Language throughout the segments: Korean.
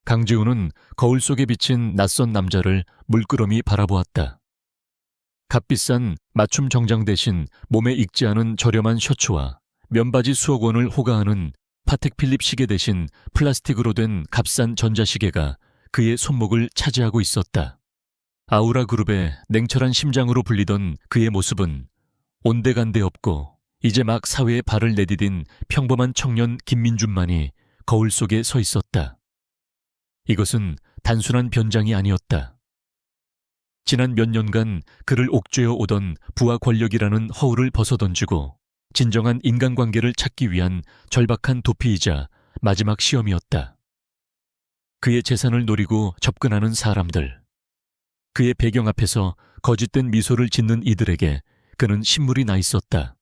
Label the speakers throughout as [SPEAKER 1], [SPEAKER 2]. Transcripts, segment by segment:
[SPEAKER 1] 강지우는 거울 속에 비친 낯선 남자를 물끄러미 바라보았다. 값비싼 맞춤 정장 대신 몸에 익지 않은 저렴한 셔츠와 면바지 수억 원을 호가하는 파텍 필립 시계 대신 플라스틱으로 된 값싼 전자시계가 그의 손목을 차지하고 있었다. 아우라 그룹의 냉철한 심장으로 불리던 그의 모습은 온데간데 없고 이제 막 사회에 발을 내디딘 평범한 청년 김민준만이 거울 속에 서 있었다. 이것은 단순한 변장이 아니었다. 지난 몇 년간 그를 옥죄어 오던 부와 권력이라는 허울을 벗어던지고 진정한 인간관계를 찾기 위한 절박한 도피이자 마지막 시험이었다. 그의 재산을 노리고 접근하는 사람들, 그의 배경 앞에서 거짓된 미소를 짓는 이들에게 그는 신물이 나 있었다.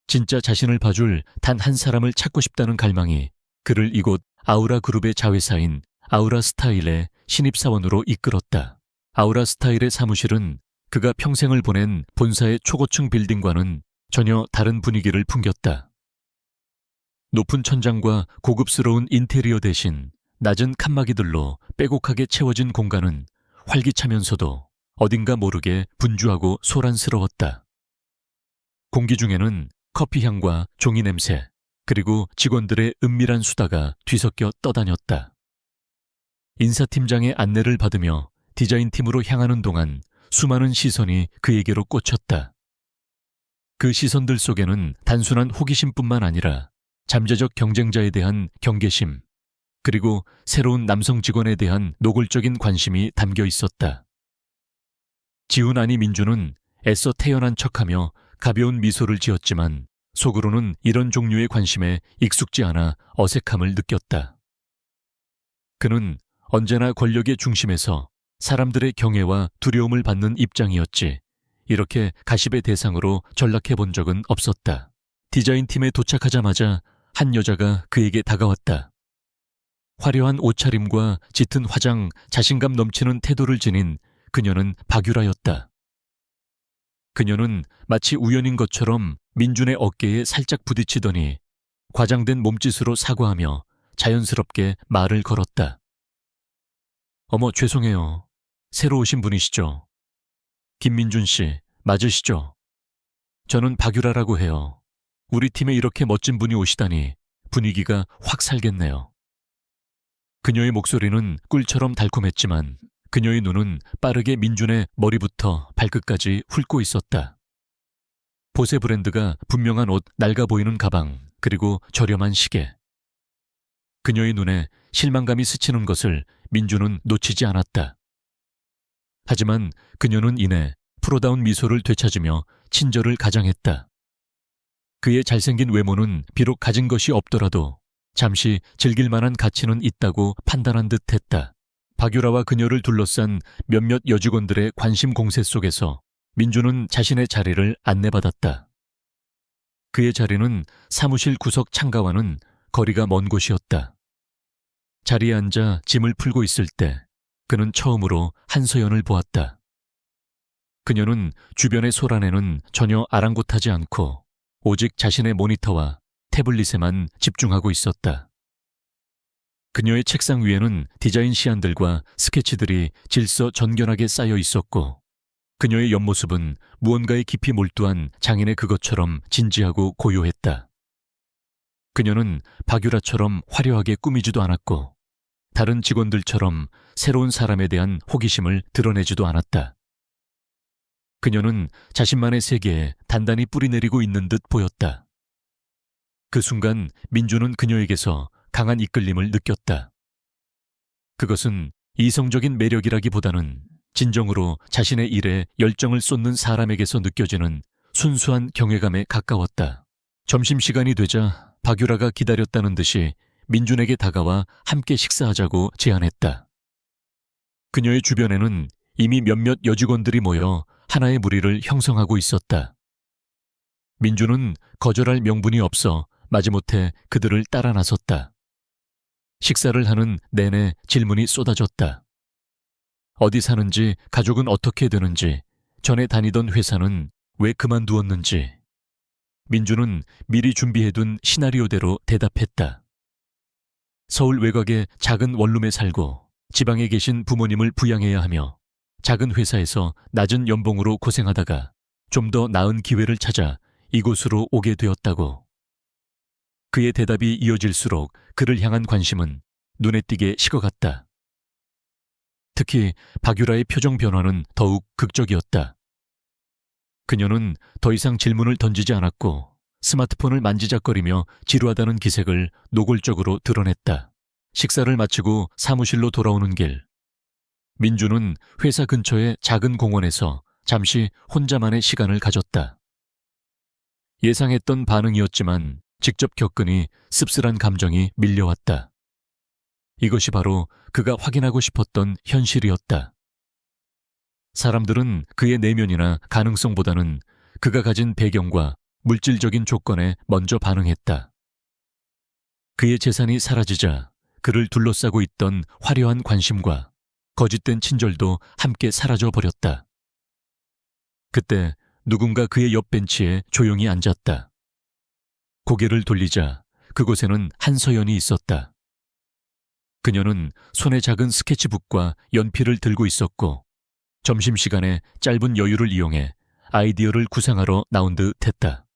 [SPEAKER 1] 진짜 자신을 봐줄 단 한 사람을 찾고 싶다는 갈망이 그를 이곳 아우라 그룹의 자회사인 아우라 스타일의 신입사원으로 이끌었다. 아우라 스타일의 사무실은 그가 평생을 보낸 본사의 초고층 빌딩과는 전혀 다른 분위기를 풍겼다. 높은 천장과 고급스러운 인테리어 대신 낮은 칸막이들로 빼곡하게 채워진 공간은 활기차면서도 어딘가 모르게 분주하고 소란스러웠다. 공기 중에는 커피 향과 종이 냄새, 그리고 직원들의 은밀한 수다가 뒤섞여 떠다녔다. 인사팀장의 안내를 받으며 디자인팀으로 향하는 동안 수많은 시선이 그에게로 꽂혔다. 그 시선들 속에는 단순한 호기심뿐만 아니라 잠재적 경쟁자에 대한 경계심, 그리고 새로운 남성 직원에 대한 노골적인 관심이 담겨 있었다. 지훈 아니 민주는 애써 태연한 척하며 가벼운 미소를 지었지만 속으로는 이런 종류의 관심에 익숙지 않아 어색함을 느꼈다. 그는 언제나 권력의 중심에서 사람들의 경애와 두려움을 받는 입장이었지 이렇게 가십의 대상으로 전락해 본 적은 없었다. 디자인팀에 도착하자마자 한 여자가 그에게 다가왔다. 화려한 옷차림과 짙은 화장, 자신감 넘치는 태도를 지닌 그녀는 박유라였다. 그녀는 마치 우연인 것처럼 민준의 어깨에 살짝 부딪히더니 과장된 몸짓으로 사과하며 자연스럽게 말을 걸었다. 어머, 죄송해요. 새로 오신 분이시죠? 김민준 씨, 맞으시죠? 저는 박유라라고 해요. 우리 팀에 이렇게 멋진 분이 오시다니 분위기가 확 살겠네요. 그녀의 목소리는 꿀처럼 달콤했지만 그녀의 눈은 빠르게 민준의 머리부터 발끝까지 훑고 있었다. 보세 브랜드가 분명한 옷, 낡아 보이는 가방, 그리고 저렴한 시계. 그녀의 눈에 실망감이 스치는 것을 민준은 놓치지 않았다. 하지만 그녀는 이내 프로다운 미소를 되찾으며 친절을 가장했다. 그의 잘생긴 외모는 비록 가진 것이 없더라도 잠시 즐길 만한 가치는 있다고 판단한 듯 했다. 박유라와 그녀를 둘러싼 몇몇 여직원들의 관심 공세 속에서 민주는 자신의 자리를 안내받았다. 그의 자리는 사무실 구석 창가와는 거리가 먼 곳이었다. 자리에 앉아 짐을 풀고 있을 때 그는 처음으로 한서연을 보았다. 그녀는 주변의 소란에는 전혀 아랑곳하지 않고 오직 자신의 모니터와 태블릿에만 집중하고 있었다. 그녀의 책상 위에는 디자인 시안들과 스케치들이 질서전견하게 쌓여 있었고 그녀의 옆모습은 무언가에 깊이 몰두한 장인의 그것처럼 진지하고 고요했다. 그녀는 박유라처럼 화려하게 꾸미지도 않았고 다른 직원들처럼 새로운 사람에 대한 호기심을 드러내지도 않았다. 그녀는 자신만의 세계에 단단히 뿌리내리고 있는 듯 보였다. 그 순간 민주는 그녀에게서 강한 이끌림을 느꼈다. 그것은 이성적인 매력이라기보다는 진정으로 자신의 일에 열정을 쏟는 사람에게서 느껴지는 순수한 경외감에 가까웠다. 점심시간이 되자 박유라가 기다렸다는 듯이 민준에게 다가와 함께 식사하자고 제안했다. 그녀의 주변에는 이미 몇몇 여직원들이 모여 하나의 무리를 형성하고 있었다. 민준은 거절할 명분이 없어 마지못해 그들을 따라 나섰다. 식사를 하는 내내 질문이 쏟아졌다. 어디 사는지, 가족은 어떻게 되는지, 전에 다니던 회사는 왜 그만두었는지. 민준은 미리 준비해둔 시나리오대로 대답했다. 서울 외곽의 작은 원룸에 살고 지방에 계신 부모님을 부양해야 하며 작은 회사에서 낮은 연봉으로 고생하다가 좀 더 나은 기회를 찾아 이곳으로 오게 되었다고. 그의 대답이 이어질수록 그를 향한 관심은 눈에 띄게 식어갔다. 특히 박유라의 표정 변화는 더욱 극적이었다. 그녀는 더 이상 질문을 던지지 않았고 스마트폰을 만지작거리며 지루하다는 기색을 노골적으로 드러냈다. 식사를 마치고 사무실로 돌아오는 길, 민주는 회사 근처의 작은 공원에서 잠시 혼자만의 시간을 가졌다. 예상했던 반응이었지만 직접 겪으니 씁쓸한 감정이 밀려왔다. 이것이 바로 그가 확인하고 싶었던 현실이었다. 사람들은 그의 내면이나 가능성보다는 그가 가진 배경과 물질적인 조건에 먼저 반응했다. 그의 재산이 사라지자 그를 둘러싸고 있던 화려한 관심과 거짓된 친절도 함께 사라져 버렸다. 그때 누군가 그의 옆 벤치에 조용히 앉았다. 고개를 돌리자 그곳에는 한서연이 있었다. 그녀는 손에 작은 스케치북과 연필을 들고 있었고 점심시간에 짧은 여유를 이용해 아이디어를 구상하러 나온 듯 했다.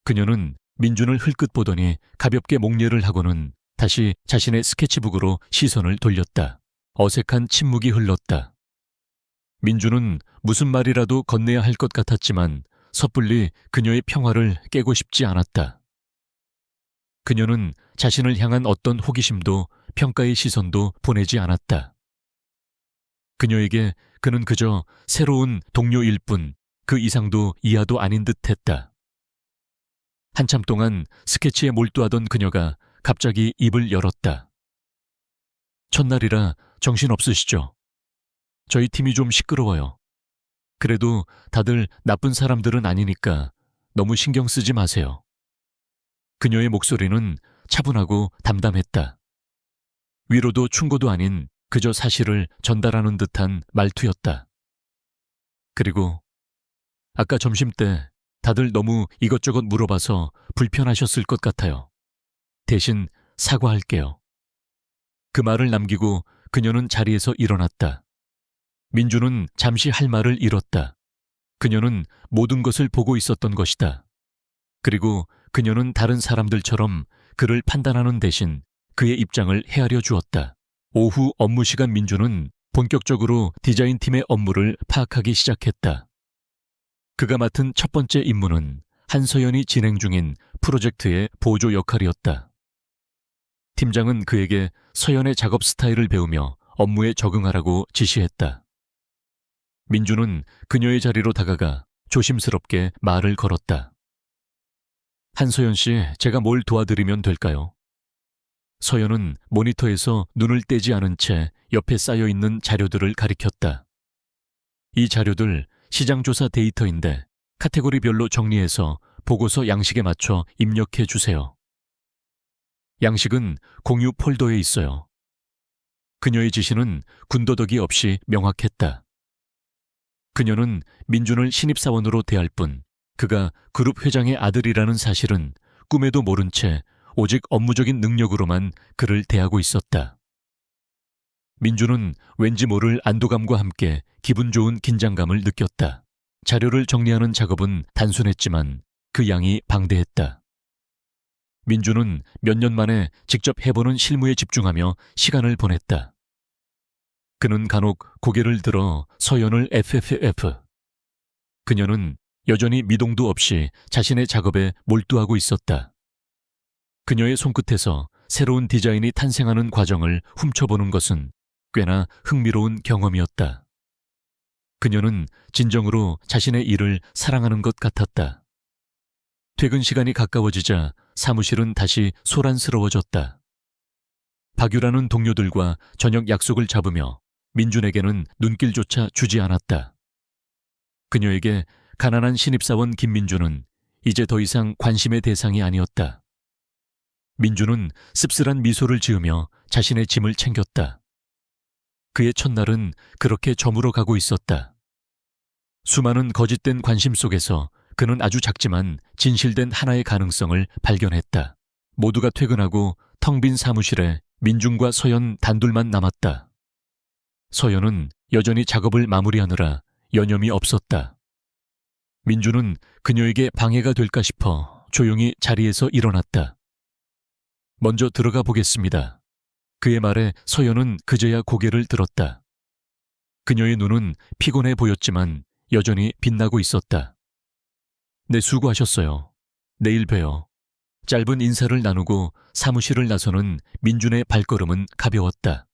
[SPEAKER 1] 그녀는 민준을 흘끗 보더니 가볍게 목례를 하고는 다시 자신의 스케치북으로 시선을 돌렸다. 어색한 침묵이 흘렀다. 민준은 무슨 말이라도 건네야 할 것 같았지만 섣불리 그녀의 평화를 깨고 싶지 않았다. 그녀는 자신을 향한 어떤 호기심도 평가의 시선도 보내지 않았다. 그녀에게 그는 그저 새로운 동료일 뿐 그 이상도 이하도 아닌 듯 했다. 한참 동안 스케치에 몰두하던 그녀가 갑자기 입을 열었다. 첫날이라 정신없으시죠? 저희 팀이 좀 시끄러워요. 그래도 다들 나쁜 사람들은 아니니까 너무 신경 쓰지 마세요. 그녀의 목소리는 차분하고 담담했다. 위로도 충고도 아닌 그저 사실을 전달하는 듯한 말투였다. 그리고 아까 점심 때 다들 너무 이것저것 물어봐서 불편하셨을 것 같아요. 대신 사과할게요. 그 말을 남기고 그녀는 자리에서 일어났다. 민주는 잠시 할 말을 잃었다. 그녀는 모든 것을 보고 있었던 것이다. 그리고 그녀는 다른 사람들처럼 그를 판단하는 대신 그의 입장을 헤아려 주었다. 오후 업무 시간 민주는 본격적으로 디자인팀의 업무를 파악하기 시작했다. 그가 맡은 첫 번째 임무는 한서연이 진행 중인 프로젝트의 보조 역할이었다. 팀장은 그에게 서연의 작업 스타일을 배우며 업무에 적응하라고 지시했다. 민주는 그녀의 자리로 다가가 조심스럽게 말을 걸었다. 한서연 씨, 제가 뭘 도와드리면 될까요? 서연은 모니터에서 눈을 떼지 않은 채 옆에 쌓여있는 자료들을 가리켰다. 이 자료들 시장조사 데이터인데 카테고리별로 정리해서 보고서 양식에 맞춰 입력해 주세요. 양식은 공유 폴더에 있어요. 그녀의 지시는 군더더기 없이 명확했다. 그녀는 민준을 신입사원으로 대할 뿐 그가 그룹 회장의 아들이라는 사실은 꿈에도 모른 채 오직 업무적인 능력으로만 그를 대하고 있었다. 민준은 왠지 모를 안도감과 함께 기분 좋은 긴장감을 느꼈다. 자료를 정리하는 작업은 단순했지만 그 양이 방대했다. 민준은 몇 년 만에 직접 해보는 실무에 집중하며 시간을 보냈다. 그는 간혹 고개를 들어 서연을 FFF. 그녀는 여전히 미동도 없이 자신의 작업에 몰두하고 있었다. 그녀의 손끝에서 새로운 디자인이 탄생하는 과정을 훔쳐보는 것은 꽤나 흥미로운 경험이었다. 그녀는 진정으로 자신의 일을 사랑하는 것 같았다. 퇴근 시간이 가까워지자 사무실은 다시 소란스러워졌다. 박유라는 동료들과 저녁 약속을 잡으며 민준에게는 눈길조차 주지 않았다. 그녀에게 가난한 신입사원 김민준은 이제 더 이상 관심의 대상이 아니었다. 민준은 씁쓸한 미소를 지으며 자신의 짐을 챙겼다. 그의 첫날은 그렇게 저물어 가고 있었다. 수많은 거짓된 관심 속에서 그는 아주 작지만 진실된 하나의 가능성을 발견했다. 모두가 퇴근하고 텅 빈 사무실에 민준과 서연 단둘만 남았다. 서연은 여전히 작업을 마무리하느라 여념이 없었다. 민준은 그녀에게 방해가 될까 싶어 조용히 자리에서 일어났다. 먼저 들어가 보겠습니다. 그의 말에 서연은 그제야 고개를 들었다. 그녀의 눈은 피곤해 보였지만 여전히 빛나고 있었다. 네, 수고하셨어요. 내일 봬요. 짧은 인사를 나누고 사무실을 나서는 민준의 발걸음은 가벼웠다.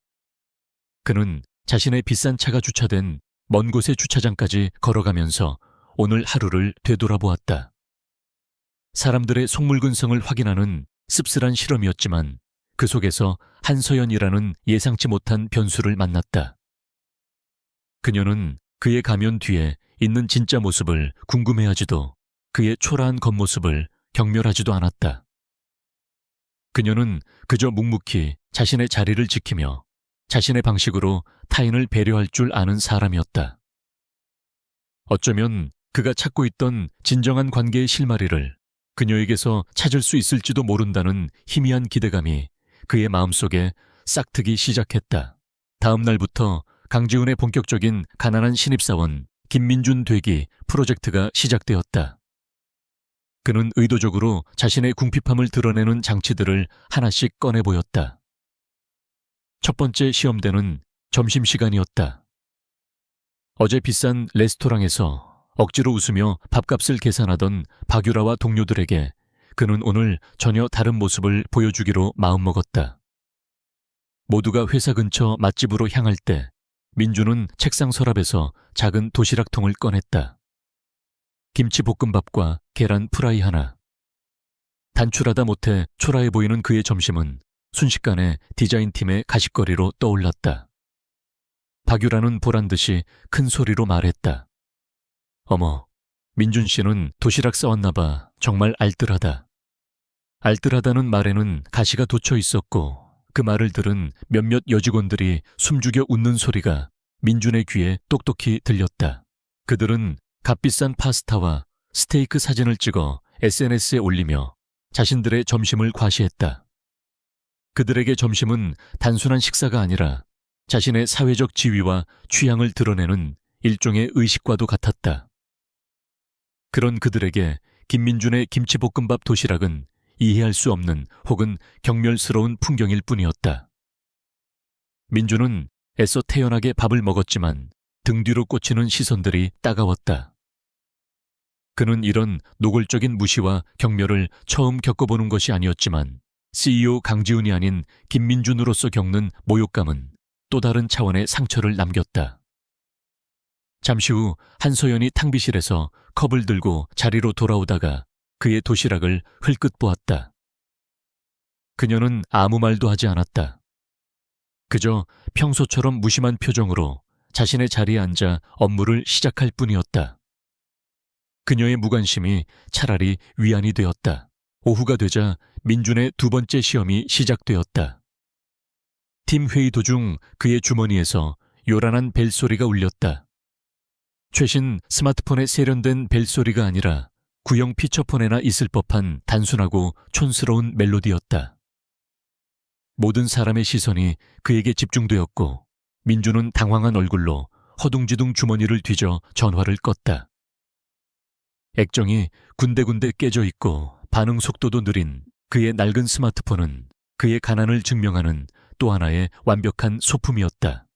[SPEAKER 1] 그는 자신의 비싼 차가 주차된 먼 곳의 주차장까지 걸어가면서 오늘 하루를 되돌아보았다. 사람들의 속물근성을 확인하는 씁쓸한 실험이었지만 그 속에서 한서연이라는 예상치 못한 변수를 만났다. 그녀는 그의 가면 뒤에 있는 진짜 모습을 궁금해하지도 그의 초라한 겉모습을 경멸하지도 않았다. 그녀는 그저 묵묵히 자신의 자리를 지키며 자신의 방식으로 타인을 배려할 줄 아는 사람이었다. 어쩌면 그가 찾고 있던 진정한 관계의 실마리를 그녀에게서 찾을 수 있을지도 모른다는 희미한 기대감이 그의 마음속에 싹트기 시작했다. 다음 날부터 강지훈의 본격적인 가난한 신입사원 김민준 되기 프로젝트가 시작되었다. 그는 의도적으로 자신의 궁핍함을 드러내는 장치들을 하나씩 꺼내 보였다. 첫 번째 시험대는 점심시간이었다. 어제 비싼 레스토랑에서 억지로 웃으며 밥값을 계산하던 박유라와 동료들에게 그는 오늘 전혀 다른 모습을 보여주기로 마음먹었다. 모두가 회사 근처 맛집으로 향할 때 민주는 책상 서랍에서 작은 도시락통을 꺼냈다. 김치볶음밥과 계란 프라이 하나. 단출하다 못해 초라해 보이는 그의 점심은 순식간에 디자인팀의 가십거리로 떠올랐다. 박유라는 보란듯이 큰 소리로 말했다. 어머, 민준 씨는 도시락 싸왔나 봐. 정말 알뜰하다. 알뜰하다는 말에는 가시가 돋쳐 있었고 그 말을 들은 몇몇 여직원들이 숨죽여 웃는 소리가 민준의 귀에 똑똑히 들렸다. 그들은 값비싼 파스타와 스테이크 사진을 찍어 SNS에 올리며 자신들의 점심을 과시했다. 그들에게 점심은 단순한 식사가 아니라 자신의 사회적 지위와 취향을 드러내는 일종의 의식과도 같았다. 그런 그들에게 김민준의 김치볶음밥 도시락은 이해할 수 없는 혹은 경멸스러운 풍경일 뿐이었다. 민준은 애써 태연하게 밥을 먹었지만 등 뒤로 꽂히는 시선들이 따가웠다. 그는 이런 노골적인 무시와 경멸을 처음 겪어보는 것이 아니었지만 CEO 강지훈이 아닌 김민준으로서 겪는 모욕감은 또 다른 차원의 상처를 남겼다. 잠시 후 한서연이 탕비실에서 컵을 들고 자리로 돌아오다가 그의 도시락을 흘끗 보았다. 그녀는 아무 말도 하지 않았다. 그저 평소처럼 무심한 표정으로 자신의 자리에 앉아 업무를 시작할 뿐이었다. 그녀의 무관심이 차라리 위안이 되었다. 오후가 되자 민준의 두 번째 시험이 시작되었다. 팀 회의 도중 그의 주머니에서 요란한 벨소리가 울렸다. 최신 스마트폰에 세련된 벨소리가 아니라 구형 피처폰에나 있을 법한 단순하고 촌스러운 멜로디였다. 모든 사람의 시선이 그에게 집중되었고 민준은 당황한 얼굴로 허둥지둥 주머니를 뒤져 전화를 껐다. 액정이 군데군데 깨져 있고 반응 속도도 느린 그의 낡은 스마트폰은 그의 가난을 증명하는 또 하나의 완벽한 소품이었다.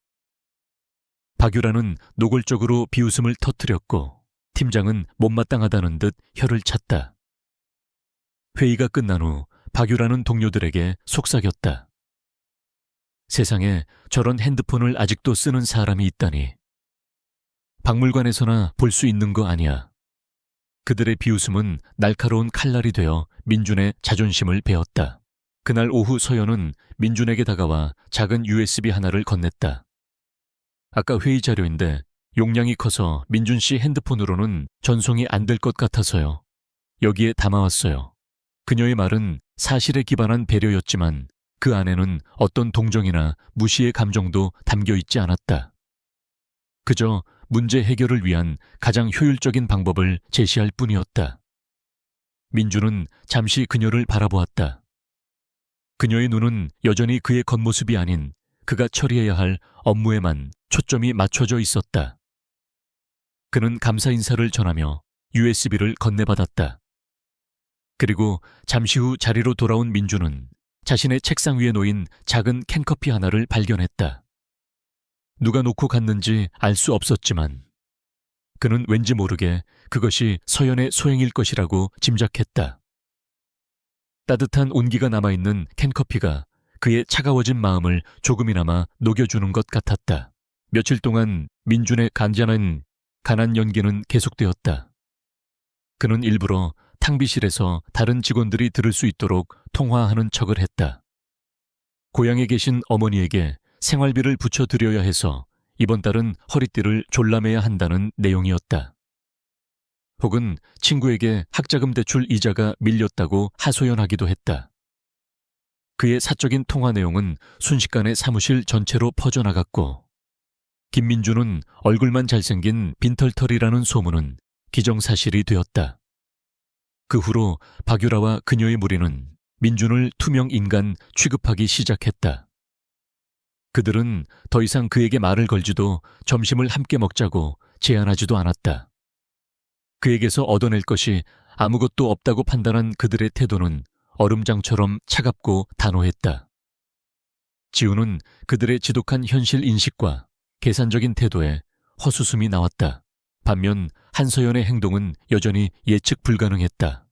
[SPEAKER 1] 박유라는 노골적으로 비웃음을 터뜨렸고 팀장은 못마땅하다는 듯 혀를 찼다. 회의가 끝난 후 박유라는 동료들에게 속삭였다. 세상에 저런 핸드폰을 아직도 쓰는 사람이 있다니. 박물관에서나 볼 수 있는 거 아니야. 그들의 비웃음은 날카로운 칼날이 되어 민준의 자존심을 베었다. 그날 오후 서연은 민준에게 다가와 작은 USB 하나를 건넸다. 아까 회의 자료인데 용량이 커서 민준 씨 핸드폰으로는 전송이 안 될 것 같아서요. 여기에 담아왔어요. 그녀의 말은 사실에 기반한 배려였지만 그 안에는 어떤 동정이나 무시의 감정도 담겨 있지 않았다. 그저 문제 해결을 위한 가장 효율적인 방법을 제시할 뿐이었다. 민준은 잠시 그녀를 바라보았다. 그녀의 눈은 여전히 그의 겉모습이 아닌 그가 처리해야 할 업무에만 초점이 맞춰져 있었다. 그는 감사 인사를 전하며 USB를 건네받았다. 그리고 잠시 후 자리로 돌아온 민주는 자신의 책상 위에 놓인 작은 캔커피 하나를 발견했다. 누가 놓고 갔는지 알 수 없었지만 그는 왠지 모르게 그것이 서연의 소행일 것이라고 짐작했다. 따뜻한 온기가 남아있는 캔커피가 그의 차가워진 마음을 조금이나마 녹여주는 것 같았다. 며칠 동안 민준의 간한 연기는 계속되었다. 그는 일부러 탕비실에서 다른 직원들이 들을 수 있도록 통화하는 척을 했다. 고향에 계신 어머니에게 생활비를 붙여드려야 해서 이번 달은 허리띠를 졸라매야 한다는 내용이었다. 혹은 친구에게 학자금 대출 이자가 밀렸다고 하소연하기도 했다. 그의 사적인 통화 내용은 순식간에 사무실 전체로 퍼져나갔고 김민주는 얼굴만 잘생긴 빈털털이라는 소문은 기정사실이 되었다. 그 후로 박유라와 그녀의 무리는 민준을 투명 인간 취급하기 시작했다. 그들은 더 이상 그에게 말을 걸지도 점심을 함께 먹자고 제안하지도 않았다. 그에게서 얻어낼 것이 아무것도 없다고 판단한 그들의 태도는 얼음장처럼 차갑고 단호했다. 지우는 그들의 지독한 현실 인식과 계산적인 태도에 허수음이 나왔다. 반면 한서연의 행동은 여전히 예측 불가능했다.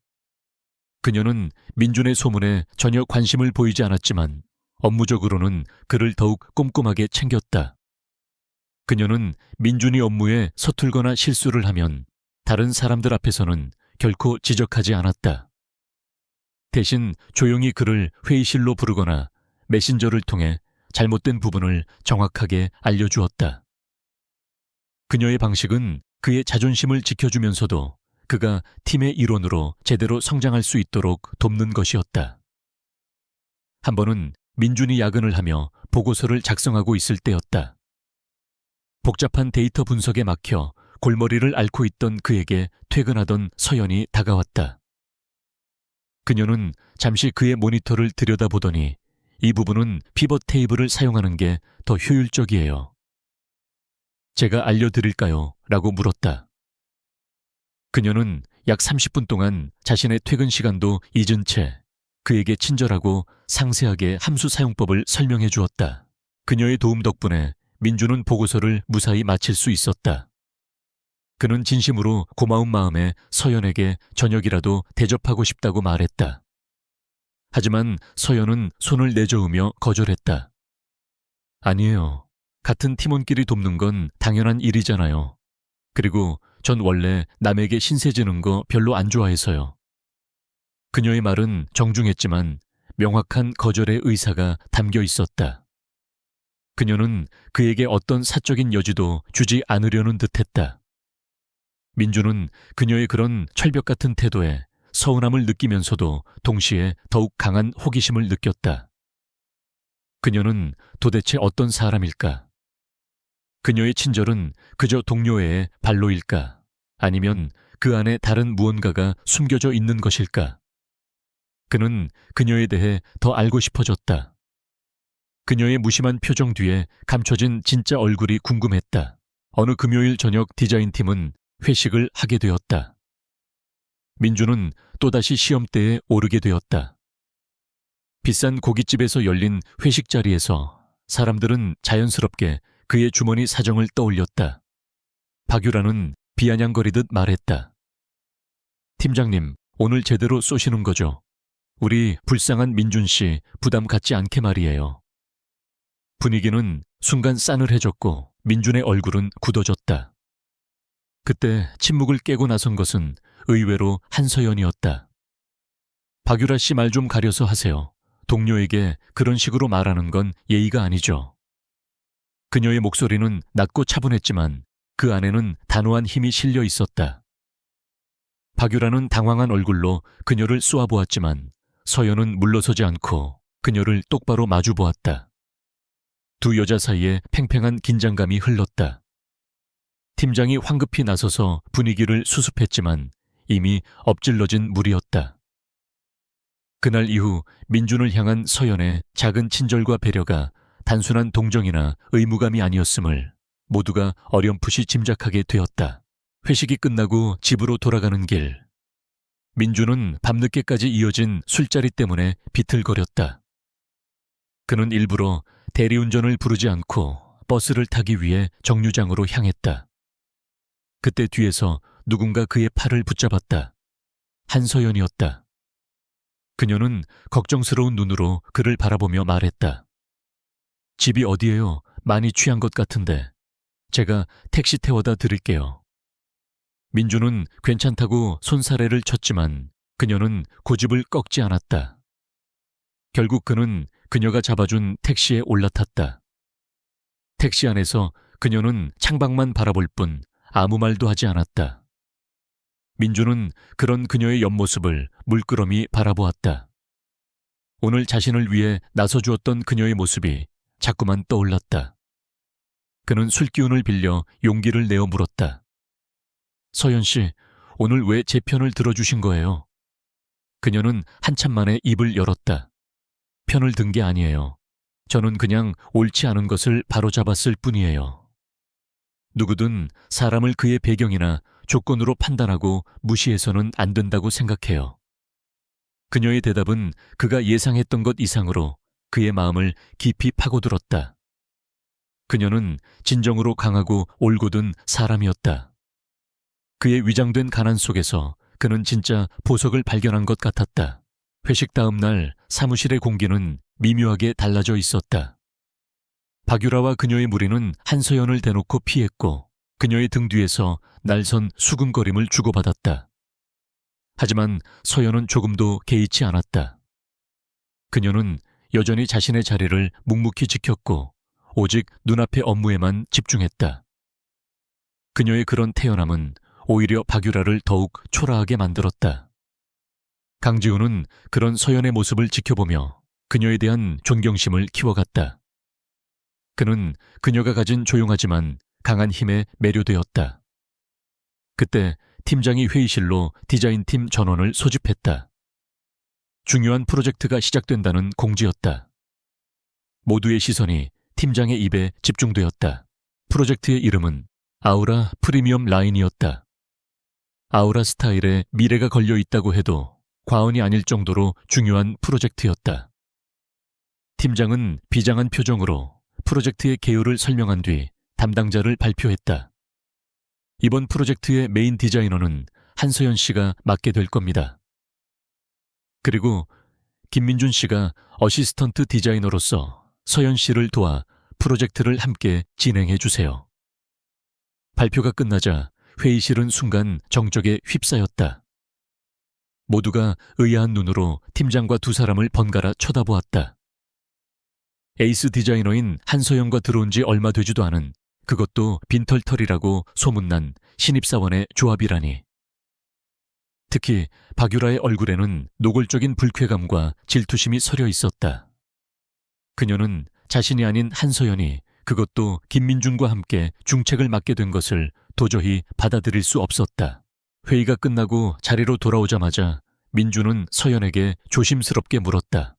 [SPEAKER 1] 그녀는 민준의 소문에 전혀 관심을 보이지 않았지만 업무적으로는 그를 더욱 꼼꼼하게 챙겼다. 그녀는 민준이 업무에 서툴거나 실수를 하면 다른 사람들 앞에서는 결코 지적하지 않았다. 대신 조용히 그를 회의실로 부르거나 메신저를 통해 잘못된 부분을 정확하게 알려주었다. 그녀의 방식은 그의 자존심을 지켜주면서도 그가 팀의 일원으로 제대로 성장할 수 있도록 돕는 것이었다. 한 번은 민준이 야근을 하며 보고서를 작성하고 있을 때였다. 복잡한 데이터 분석에 막혀 골머리를 앓고 있던 그에게 퇴근하던 서연이 다가왔다. 그녀는 잠시 그의 모니터를 들여다보더니 이 부분은 피벗 테이블을 사용하는 게 더 효율적이에요. 제가 알려드릴까요? 라고 물었다. 그녀는 약 30분 동안 자신의 퇴근 시간도 잊은 채 그에게 친절하고 상세하게 함수 사용법을 설명해 주었다. 그녀의 도움 덕분에 민주는 보고서를 무사히 마칠 수 있었다. 그는 진심으로 고마운 마음에 서연에게 저녁이라도 대접하고 싶다고 말했다. 하지만 서연은 손을 내저으며 거절했다. 아니에요. 같은 팀원끼리 돕는 건 당연한 일이잖아요. 그리고 전 원래 남에게 신세 지는 거 별로 안 좋아해서요. 그녀의 말은 정중했지만 명확한 거절의 의사가 담겨 있었다. 그녀는 그에게 어떤 사적인 여지도 주지 않으려는 듯했다. 민주는 그녀의 그런 철벽 같은 태도에 서운함을 느끼면서도 동시에 더욱 강한 호기심을 느꼈다. 그녀는 도대체 어떤 사람일까? 그녀의 친절은 그저 동료애의 발로일까? 아니면 그 안에 다른 무언가가 숨겨져 있는 것일까? 그는 그녀에 대해 더 알고 싶어졌다. 그녀의 무심한 표정 뒤에 감춰진 진짜 얼굴이 궁금했다. 어느 금요일 저녁 디자인팀은 회식을 하게 되었다. 민주는 또다시 시험대에 오르게 되었다. 비싼 고깃집에서 열린 회식 자리에서 사람들은 자연스럽게 그의 주머니 사정을 떠올렸다. 박유라는 비아냥거리듯 말했다. 팀장님, 오늘 제대로 쏘시는 거죠? 우리 불쌍한 민준 씨 부담 갖지 않게 말이에요. 분위기는 순간 싸늘해졌고 민준의 얼굴은 굳어졌다. 그때 침묵을 깨고 나선 것은 의외로 한서연이었다. 박유라 씨 말 좀 가려서 하세요. 동료에게 그런 식으로 말하는 건 예의가 아니죠. 그녀의 목소리는 낮고 차분했지만 그 안에는 단호한 힘이 실려 있었다. 박유라는 당황한 얼굴로 그녀를 쏘아보았지만 서연은 물러서지 않고 그녀를 똑바로 마주보았다. 두 여자 사이에 팽팽한 긴장감이 흘렀다. 팀장이 황급히 나서서 분위기를 수습했지만 이미 엎질러진 물이었다. 그날 이후 민준을 향한 서연의 작은 친절과 배려가 단순한 동정이나 의무감이 아니었음을 모두가 어렴풋이 짐작하게 되었다. 회식이 끝나고 집으로 돌아가는 길. 민준은 밤늦게까지 이어진 술자리 때문에 비틀거렸다. 그는 일부러 대리운전을 부르지 않고 버스를 타기 위해 정류장으로 향했다. 그때 뒤에서 누군가 그의 팔을 붙잡았다. 한서연이었다. 그녀는 걱정스러운 눈으로 그를 바라보며 말했다. 집이 어디예요? 많이 취한 것 같은데. 제가 택시 태워다 드릴게요. 민주는 괜찮다고 손사래를 쳤지만 그녀는 고집을 꺾지 않았다. 결국 그는 그녀가 잡아준 택시에 올라탔다. 택시 안에서 그녀는 창밖만 바라볼 뿐 아무 말도 하지 않았다. 민주는 그런 그녀의 옆모습을 물끄러미 바라보았다. 오늘 자신을 위해 나서주었던 그녀의 모습이 자꾸만 떠올랐다. 그는 술기운을 빌려 용기를 내어 물었다. 서연 씨, 오늘 왜 제 편을 들어주신 거예요? 그녀는 한참 만에 입을 열었다. 편을 든 게 아니에요. 저는 그냥 옳지 않은 것을 바로잡았을 뿐이에요. 누구든 사람을 그의 배경이나 조건으로 판단하고 무시해서는 안 된다고 생각해요. 그녀의 대답은 그가 예상했던 것 이상으로 그의 마음을 깊이 파고들었다. 그녀는 진정으로 강하고 올곧은 사람이었다. 그의 위장된 가난 속에서 그는 진짜 보석을 발견한 것 같았다. 회식 다음 날 사무실의 공기는 미묘하게 달라져 있었다. 박유라와 그녀의 무리는 한서연을 대놓고 피했고 그녀의 등 뒤에서 날선 수군거림을 주고받았다. 하지만 서연은 조금도 개의치 않았다. 그녀는 여전히 자신의 자리를 묵묵히 지켰고 오직 눈앞의 업무에만 집중했다. 그녀의 그런 태연함은 오히려 박유라를 더욱 초라하게 만들었다. 강지훈은 그런 서연의 모습을 지켜보며 그녀에 대한 존경심을 키워갔다. 그는 그녀가 가진 조용하지만 강한 힘에 매료되었다. 그때 팀장이 회의실로 디자인팀 전원을 소집했다. 중요한 프로젝트가 시작된다는 공지였다. 모두의 시선이 팀장의 입에 집중되었다. 프로젝트의 이름은 아우라 프리미엄 라인이었다. 아우라 스타일에 미래가 걸려 있다고 해도 과언이 아닐 정도로 중요한 프로젝트였다. 팀장은 비장한 표정으로 프로젝트의 개요를 설명한 뒤 담당자를 발표했다. 이번 프로젝트의 메인 디자이너는 한서연 씨가 맡게 될 겁니다. 그리고 김민준 씨가 어시스턴트 디자이너로서 서연 씨를 도와 프로젝트를 함께 진행해 주세요. 발표가 끝나자 회의실은 순간 정적에 휩싸였다. 모두가 의아한 눈으로 팀장과 두 사람을 번갈아 쳐다보았다. 에이스 디자이너인 한서연과 들어온 지 얼마 되지도 않은 그것도 빈털털이라고 소문난 신입사원의 조합이라니. 특히 박유라의 얼굴에는 노골적인 불쾌감과 질투심이 서려 있었다. 그녀는 자신이 아닌 한서연이 그것도 김민준과 함께 중책을 맡게 된 것을 도저히 받아들일 수 없었다. 회의가 끝나고 자리로 돌아오자마자 민준은 서연에게 조심스럽게 물었다.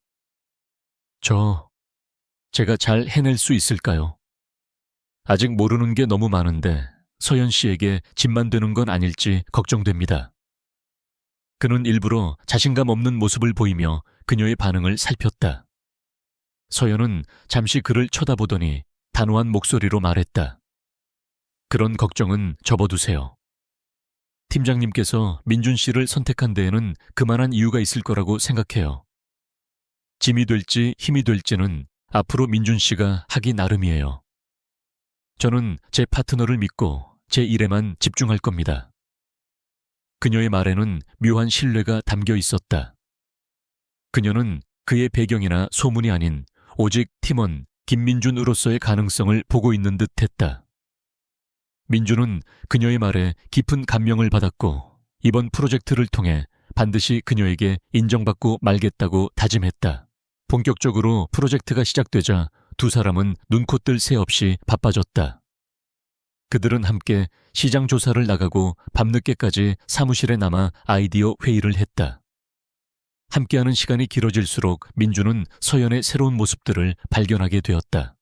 [SPEAKER 1] 제가 잘 해낼 수 있을까요? 아직 모르는 게 너무 많은데 서연 씨에게 짐만 되는 건 아닐지 걱정됩니다. 그는 일부러 자신감 없는 모습을 보이며 그녀의 반응을 살폈다. 서연은 잠시 그를 쳐다보더니 단호한 목소리로 말했다. 그런 걱정은 접어두세요. 팀장님께서 민준 씨를 선택한 데에는 그만한 이유가 있을 거라고 생각해요. 짐이 될지 힘이 될지는 앞으로 민준 씨가 하기 나름이에요. 저는 제 파트너를 믿고 제 일에만 집중할 겁니다. 그녀의 말에는 묘한 신뢰가 담겨 있었다. 그녀는 그의 배경이나 소문이 아닌 오직 팀원 김민준으로서의 가능성을 보고 있는 듯했다. 민준은 그녀의 말에 깊은 감명을 받았고 이번 프로젝트를 통해 반드시 그녀에게 인정받고 말겠다고 다짐했다. 본격적으로 프로젝트가 시작되자 두 사람은 눈코 뜰 새 없이 바빠졌다. 그들은 함께 시장 조사를 나가고 밤늦게까지 사무실에 남아 아이디어 회의를 했다. 함께하는 시간이 길어질수록 민주는 서연의 새로운 모습들을 발견하게 되었다.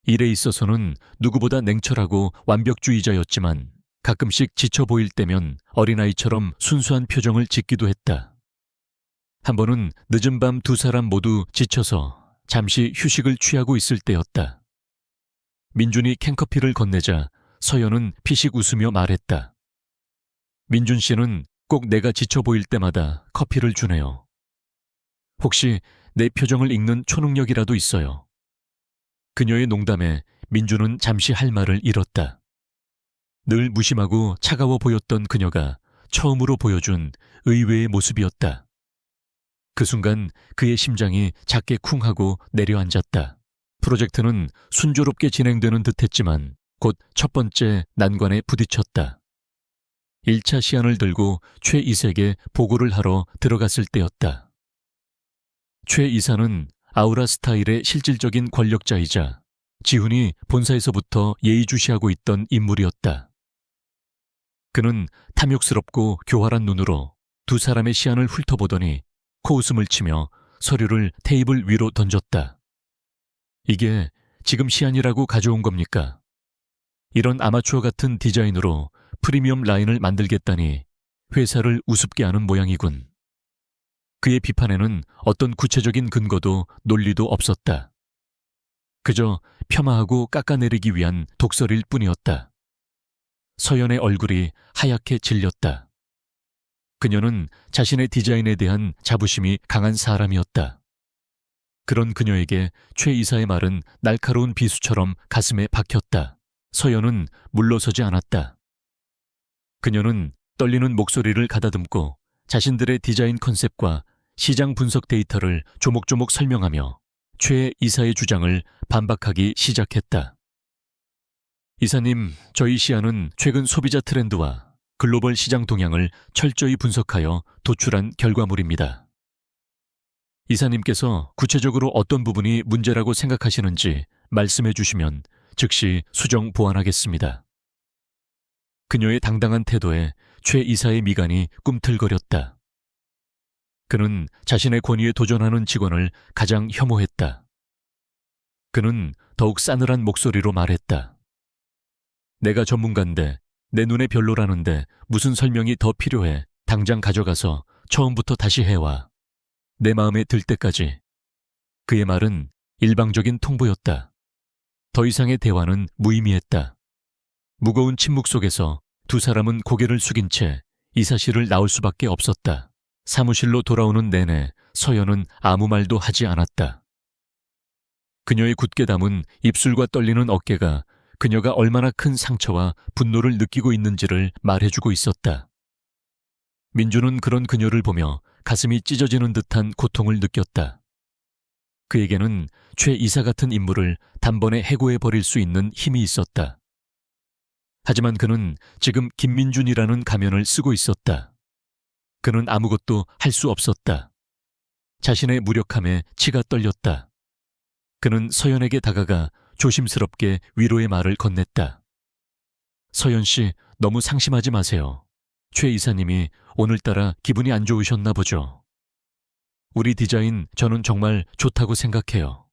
[SPEAKER 1] 일에 있어서는 누구보다 냉철하고 완벽주의자였지만 가끔씩 지쳐 보일 때면 어린아이처럼 순수한 표정을 짓기도 했다. 한 번은 늦은 밤 두 사람 모두 지쳐서 잠시 휴식을 취하고 있을 때였다. 민준이 캔커피를 건네자 서연은 피식 웃으며 말했다. 민준 씨는 꼭 내가 지쳐 보일 때마다 커피를 주네요. 혹시 내 표정을 읽는 초능력이라도 있어요? 그녀의 농담에 민준은 잠시 할 말을 잃었다. 늘 무심하고 차가워 보였던 그녀가 처음으로 보여준 의외의 모습이었다. 그 순간 그의 심장이 작게 쿵하고 내려앉았다. 프로젝트는 순조롭게 진행되는 듯했지만 곧 첫 번째 난관에 부딪혔다. 1차 시안을 들고 최 이사에게 보고를 하러 들어갔을 때였다. 최 이사는 아우라 스타일의 실질적인 권력자이자 지훈이 본사에서부터 예의주시하고 있던 인물이었다. 그는 탐욕스럽고 교활한 눈으로 두 사람의 시안을 훑어보더니 코웃음을 치며 서류를 테이블 위로 던졌다. 이게 지금 시안이라고 가져온 겁니까? 이런 아마추어 같은 디자인으로 프리미엄 라인을 만들겠다니 회사를 우습게 하는 모양이군. 그의 비판에는 어떤 구체적인 근거도 논리도 없었다. 그저 폄하하고 깎아내리기 위한 독설일 뿐이었다. 서연의 얼굴이 하얗게 질렸다. 그녀는 자신의 디자인에 대한 자부심이 강한 사람이었다. 그런 그녀에게 최 이사의 말은 날카로운 비수처럼 가슴에 박혔다. 서연은 물러서지 않았다. 그녀는 떨리는 목소리를 가다듬고 자신들의 디자인 컨셉과 시장 분석 데이터를 조목조목 설명하며 최 이사의 주장을 반박하기 시작했다. 이사님, 저희 시안은 최근 소비자 트렌드와 글로벌 시장 동향을 철저히 분석하여 도출한 결과물입니다. 이사님께서 구체적으로 어떤 부분이 문제라고 생각하시는지 말씀해 주시면 즉시 수정 보완하겠습니다. 그녀의 당당한 태도에 최 이사의 미간이 꿈틀거렸다. 그는 자신의 권위에 도전하는 직원을 가장 혐오했다. 그는 더욱 싸늘한 목소리로 말했다. 내가 전문가인데 내 눈에 별로라는데 무슨 설명이 더 필요해. 당장 가져가서 처음부터 다시 해와. 내 마음에 들 때까지. 그의 말은 일방적인 통보였다. 더 이상의 대화는 무의미했다. 무거운 침묵 속에서 두 사람은 고개를 숙인 채 이사실을 나올 수밖에 없었다. 사무실로 돌아오는 내내 서연은 아무 말도 하지 않았다. 그녀의 굳게 담은 입술과 떨리는 어깨가 그녀가 얼마나 큰 상처와 분노를 느끼고 있는지를 말해주고 있었다. 민주는 그런 그녀를 보며 가슴이 찢어지는 듯한 고통을 느꼈다. 그에게는 최 이사 같은 인물을 단번에 해고해버릴 수 있는 힘이 있었다. 하지만 그는 지금 김민준이라는 가면을 쓰고 있었다. 그는 아무것도 할 수 없었다. 자신의 무력함에 치가 떨렸다. 그는 서연에게 다가가 조심스럽게 위로의 말을 건넸다. 서연 씨, 너무 상심하지 마세요. 최 이사님이 오늘따라 기분이 안 좋으셨나 보죠. 우리 디자인 저는 정말 좋다고 생각해요.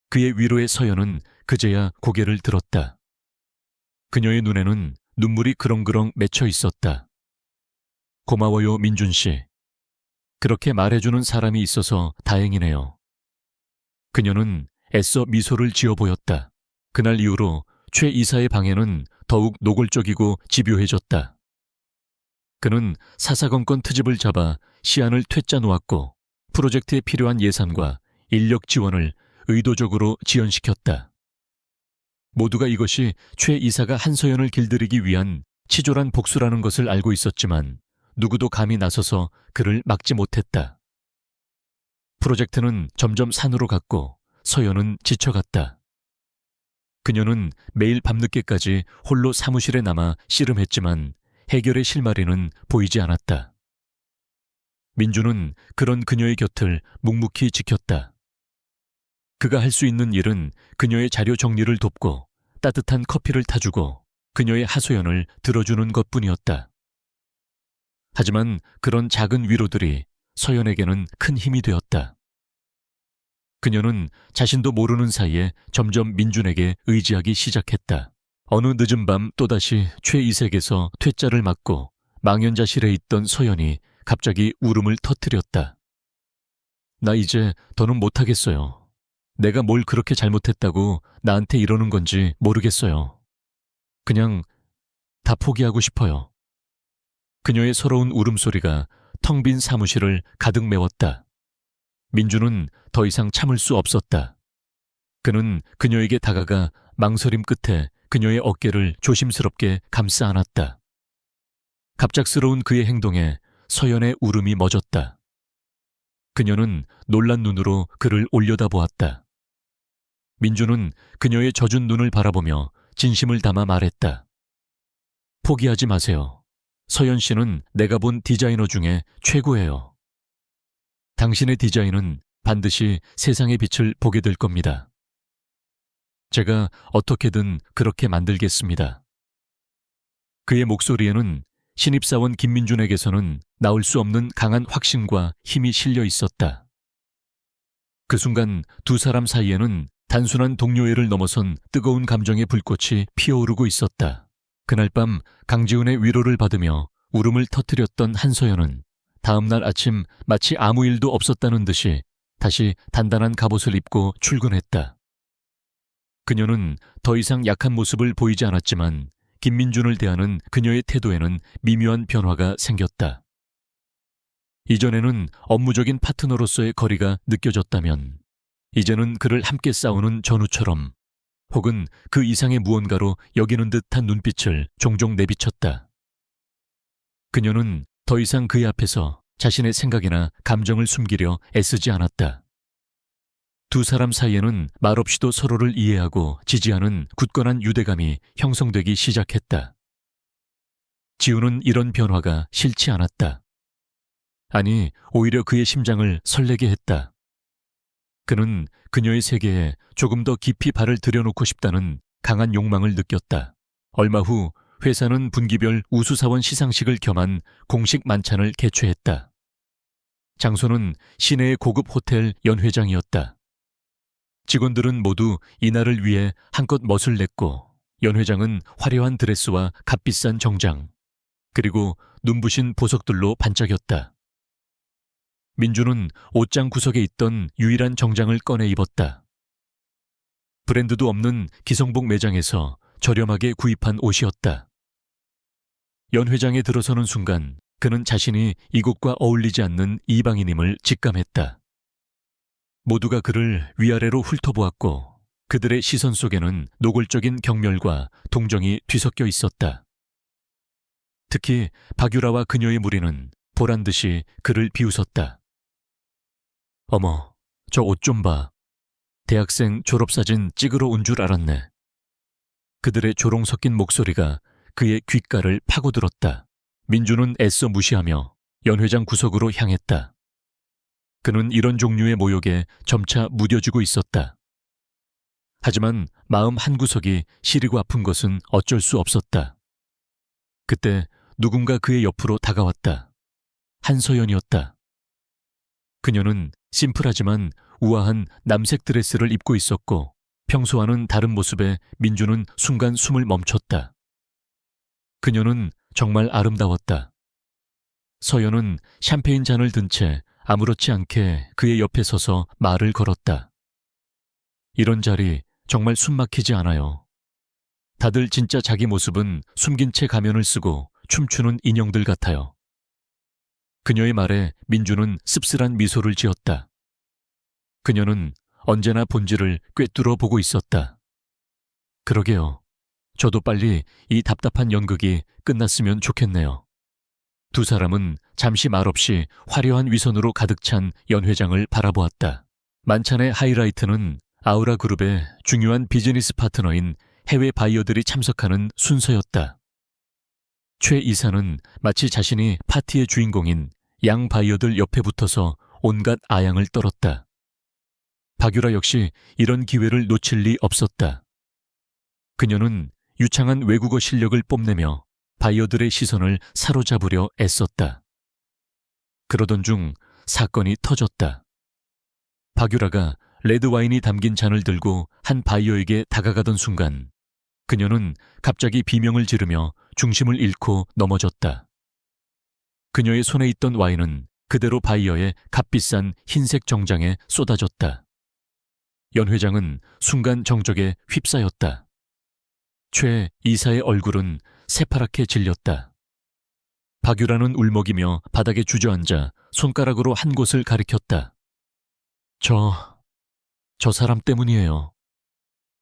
[SPEAKER 1] 그의 위로에 서연은 그제야 고개를 들었다. 그녀의 눈에는 눈물이 그렁그렁 맺혀 있었다. 고마워요, 민준 씨. 그렇게 말해주는 사람이 있어서 다행이네요. 그녀는 애써 미소를 지어 보였다. 그날 이후로 최 이사의 방해는 더욱 노골적이고 집요해졌다. 그는 사사건건 트집을 잡아 시안을 퇴짜 놓았고 프로젝트에 필요한 예산과 인력 지원을 의도적으로 지연시켰다. 모두가 이것이 최 이사가 한서연을 길들이기 위한 치졸한 복수라는 것을 알고 있었지만 누구도 감히 나서서 그를 막지 못했다. 프로젝트는 점점 산으로 갔고 서연은 지쳐갔다. 그녀는 매일 밤늦게까지 홀로 사무실에 남아 씨름했지만 해결의 실마리는 보이지 않았다. 민주는 그런 그녀의 곁을 묵묵히 지켰다. 그가 할 수 있는 일은 그녀의 자료 정리를 돕고 따뜻한 커피를 타주고 그녀의 하소연을 들어주는 것뿐이었다. 하지만 그런 작은 위로들이 서연에게는 큰 힘이 되었다. 그녀는 자신도 모르는 사이에 점점 민준에게 의지하기 시작했다. 어느 늦은 밤 또다시 최이색에서 퇴짜를 맞고 망연자실해 있던 서연이 갑자기 울음을 터뜨렸다. 나 이제 더는 못하겠어요. 내가 뭘 그렇게 잘못했다고 나한테 이러는 건지 모르겠어요. 그냥 다 포기하고 싶어요. 그녀의 서러운 울음소리가 텅 빈 사무실을 가득 메웠다. 민주는 더 이상 참을 수 없었다. 그는 그녀에게 다가가 망설임 끝에 그녀의 어깨를 조심스럽게 감싸 안았다. 갑작스러운 그의 행동에 서연의 울음이 멎었다. 그녀는 놀란 눈으로 그를 올려다보았다. 민주는 그녀의 젖은 눈을 바라보며 진심을 담아 말했다. 포기하지 마세요. 서연 씨는 내가 본 디자이너 중에 최고예요. 당신의 디자인은 반드시 세상의 빛을 보게 될 겁니다. 제가 어떻게든 그렇게 만들겠습니다. 그의 목소리에는 신입사원 김민준에게서는 나올 수 없는 강한 확신과 힘이 실려 있었다. 그 순간 두 사람 사이에는 단순한 동료애를 넘어선 뜨거운 감정의 불꽃이 피어오르고 있었다. 그날 밤 강지훈의 위로를 받으며 울음을 터뜨렸던 한서연은 다음날 아침 마치 아무 일도 없었다는 듯이 다시 단단한 갑옷을 입고 출근했다. 그녀는 더 이상 약한 모습을 보이지 않았지만 김민준을 대하는 그녀의 태도에는 미묘한 변화가 생겼다. 이전에는 업무적인 파트너로서의 거리가 느껴졌다면 이제는 그를 함께 싸우는 전우처럼 혹은 그 이상의 무언가로 여기는 듯한 눈빛을 종종 내비쳤다. 그녀는 더 이상 그의 앞에서 자신의 생각이나 감정을 숨기려 애쓰지 않았다. 두 사람 사이에는 말없이도 서로를 이해하고 지지하는 굳건한 유대감이 형성되기 시작했다. 지우는 이런 변화가 싫지 않았다. 아니, 오히려 그의 심장을 설레게 했다. 그는 그녀의 세계에 조금 더 깊이 발을 들여놓고 싶다는 강한 욕망을 느꼈다. 얼마 후 회사는 분기별 우수사원 시상식을 겸한 공식 만찬을 개최했다. 장소는 시내의 고급 호텔 연회장이었다. 직원들은 모두 이날을 위해 한껏 멋을 냈고 연 회장은 화려한 드레스와 값비싼 정장, 그리고 눈부신 보석들로 반짝였다. 민주는 옷장 구석에 있던 유일한 정장을 꺼내 입었다. 브랜드도 없는 기성복 매장에서 저렴하게 구입한 옷이었다. 연 회장에 들어서는 순간 그는 자신이 이곳과 어울리지 않는 이방인임을 직감했다. 모두가 그를 위아래로 훑어보았고 그들의 시선 속에는 노골적인 경멸과 동정이 뒤섞여 있었다. 특히 박유라와 그녀의 무리는 보란듯이 그를 비웃었다. 어머, 저 옷 좀 봐. 대학생 졸업사진 찍으러 온 줄 알았네. 그들의 조롱 섞인 목소리가 그의 귓가를 파고들었다. 민주는 애써 무시하며 연 회장 구석으로 향했다. 그는 이런 종류의 모욕에 점차 무뎌지고 있었다. 하지만 마음 한구석이 시리고 아픈 것은 어쩔 수 없었다. 그때 누군가 그의 옆으로 다가왔다. 한서연이었다. 그녀는 심플하지만 우아한 남색 드레스를 입고 있었고 평소와는 다른 모습에 민주는 순간 숨을 멈췄다. 그녀는 정말 아름다웠다. 서연은 샴페인 잔을 든 채 아무렇지 않게 그의 옆에 서서 말을 걸었다. 이런 자리 정말 숨막히지 않아요. 다들 진짜 자기 모습은 숨긴 채 가면을 쓰고 춤추는 인형들 같아요. 그녀의 말에 민주는 씁쓸한 미소를 지었다. 그녀는 언제나 본질을 꿰뚫어 보고 있었다. 그러게요. 저도 빨리 이 답답한 연극이 끝났으면 좋겠네요. 두 사람은 잠시 말없이 화려한 위선으로 가득 찬 연회장을 바라보았다. 만찬의 하이라이트는 아우라 그룹의 중요한 비즈니스 파트너인 해외 바이어들이 참석하는 순서였다. 최 이사는 마치 자신이 파티의 주인공인 양 바이어들 옆에 붙어서 온갖 아양을 떨었다. 박유라 역시 이런 기회를 놓칠 리 없었다. 그녀는 유창한 외국어 실력을 뽐내며 바이어들의 시선을 사로잡으려 애썼다. 그러던 중 사건이 터졌다. 박유라가 레드와인이 담긴 잔을 들고 한 바이어에게 다가가던 순간 그녀는 갑자기 비명을 지르며 중심을 잃고 넘어졌다. 그녀의 손에 있던 와인은 그대로 바이어의 값비싼 흰색 정장에 쏟아졌다. 연 회장은 순간 정적에 휩싸였다. 최 이사의 얼굴은 새파랗게 질렸다. 박유라는 울먹이며 바닥에 주저앉아 손가락으로 한 곳을 가리켰다. 저 사람 때문이에요.